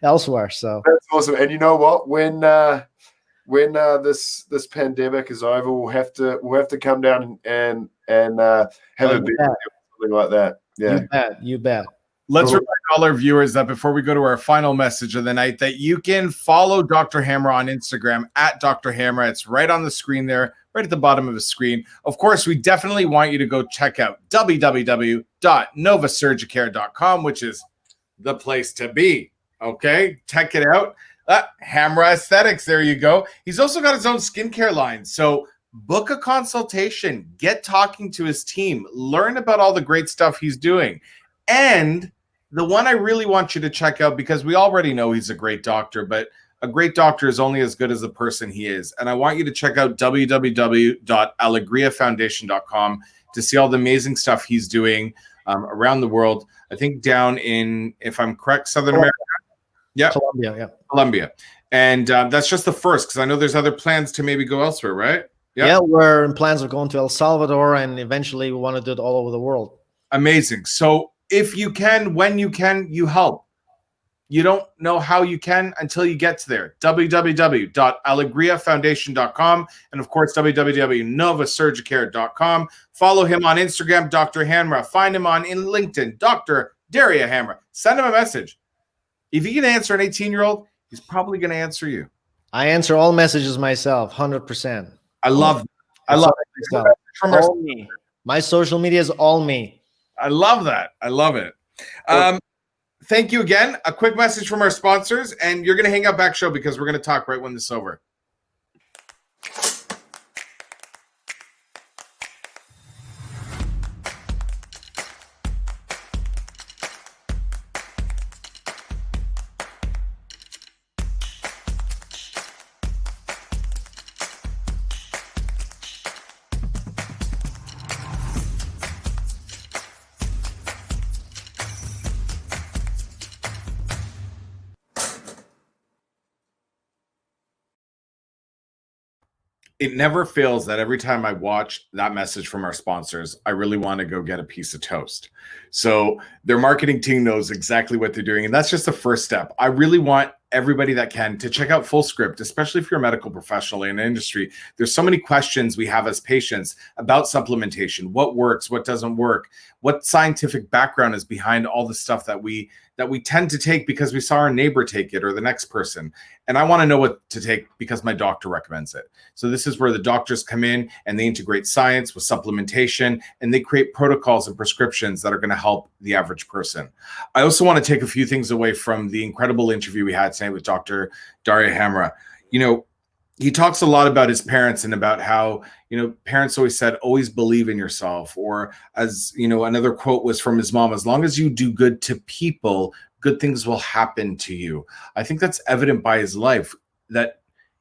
S3: elsewhere. So
S2: that's awesome. And you know what? When this pandemic is over, we'll have to come down and have a bit something like that. Yeah,
S3: you bet.
S1: Let's remind all our viewers that before we go to our final message of the night, that you can follow Dr. Hamrah on Instagram at Dr. Hamrah. It's right on the screen there, right at the bottom of the screen. Of course, we definitely want you to go check out www.novasurgicare.com, which is the place to be. Okay, check it out. Hamrah Aesthetics, there you go. He's also got his own skincare line. So book a consultation, get talking to his team, learn about all the great stuff he's doing. And the one I really want you to check out, because we already know he's a great doctor, but a great doctor is only as good as the person he is. And I want you to check out www.alegriafoundation.com to see all the amazing stuff he's doing around the world. I think down in, if I'm correct, Southern America. Yeah, Colombia. And that's just the first, because I know there's other plans to maybe go elsewhere, right?
S3: Yeah, we're in plans of going to El Salvador, and eventually we want to do it all over the world.
S1: Amazing. So if you can, when you can, you help. You don't know how you can until you get to there. www.alegriafoundation.com and, of course, www.novasurgicare.com. Follow him on Instagram, Dr. Hamrah. Find him on in LinkedIn, Dr. Daria Hamrah. Send him a message. If he can answer an 18-year-old, he's probably going to answer you.
S3: I answer all messages myself, 100%.
S1: I love it.
S3: All me. My social media is all me.
S1: I love that. I love it. Thank you again. A quick message from our sponsors, and you're going to hang up back show because we're going to talk right when this is over. It never fails that every time I watch that message from our sponsors, I really want to go get a piece of toast. So their marketing team knows exactly what they're doing. And that's just the first step. I really want everybody that can to check out FullScript, especially if you're a medical professional in an industry. There's so many questions we have as patients about supplementation, what works, what doesn't work, what scientific background is behind all the stuff that we tend to take because we saw our neighbor take it or the next person. And I want to know what to take because my doctor recommends it. So this is where the doctors come in and they integrate science with supplementation and they create protocols and prescriptions that are going to help the average person. I also want to take a few things away from the incredible interview we had today with Dr. Daria Hamrah. You know, he talks a lot about his parents and about how, parents always said, always believe in yourself. Or as, another quote was from his mom, as long as you do good to people, good things will happen to you. I think that's evident by his life, that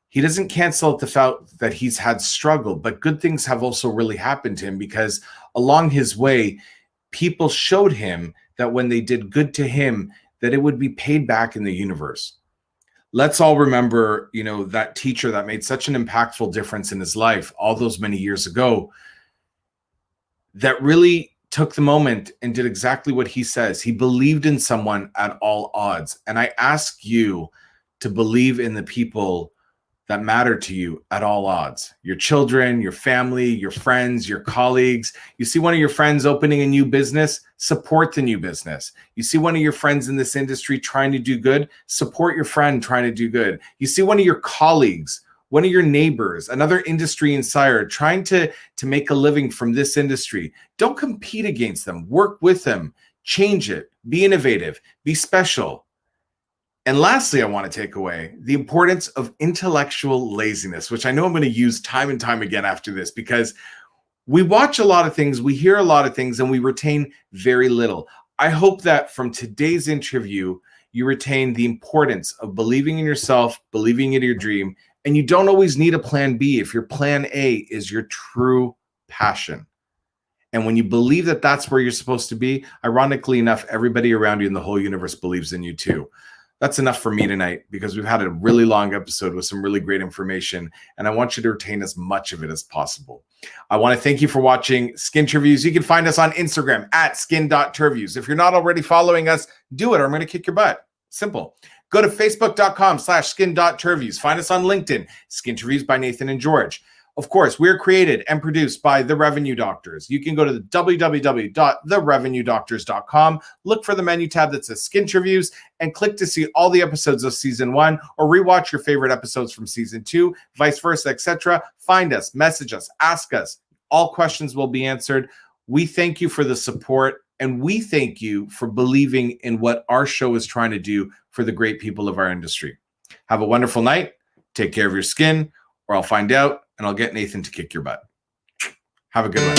S1: he doesn't cancel out the fact that he's had struggle, but good things have also really happened to him because along his way, people showed him that when they did good to him, that it would be paid back in the universe. Let's all remember, that teacher that made such an impactful difference in his life all those many years ago, that really took the moment and did exactly what he says. He believed in someone at all odds. And I ask you to believe in the people that matter to you at all odds. Your children, your family, your friends, your colleagues. You see one of your friends opening a new business, support the new business. You see one of your friends in this industry trying to do good, support your friend trying to do good. You see one of your colleagues, one of your neighbors, another industry insider trying to make a living from this industry. Don't compete against them. Work with them. Change it. Be innovative. Be special. And lastly, I want to take away the importance of intellectual laziness, which I know I'm going to use time and time again after this, because we watch a lot of things, we hear a lot of things, and we retain very little. I hope that from today's interview, you retain the importance of believing in yourself, believing in your dream, and you don't always need a plan B if your plan A is your true passion. And when you believe that that's where you're supposed to be, ironically enough, everybody around you in the whole universe believes in you too. That's enough for me tonight because we've had a really long episode with some really great information, and I want you to retain as much of it as possible. I want to thank you for watching Skinterviews. You can find us on Instagram at skin.terviews. If you're not already following us, do it or I'm going to kick your butt. Simple. Go to facebook.com/skin.terviews. Find us on LinkedIn, Skinterviews by Nathan and George. Of course, we're created and produced by The Revenue Doctors. You can go to the www.therevenuedoctors.com, look for the menu tab that says Skinterviews, and click to see all the episodes of Season 1, or rewatch your favorite episodes from Season 2, vice versa, etc. Find us, message us, ask us. All questions will be answered. We thank you for the support, and we thank you for believing in what our show is trying to do for the great people of our industry. Have a wonderful night. Take care of your skin, or I'll find out, and I'll get Nathan to kick your butt. Have a good one.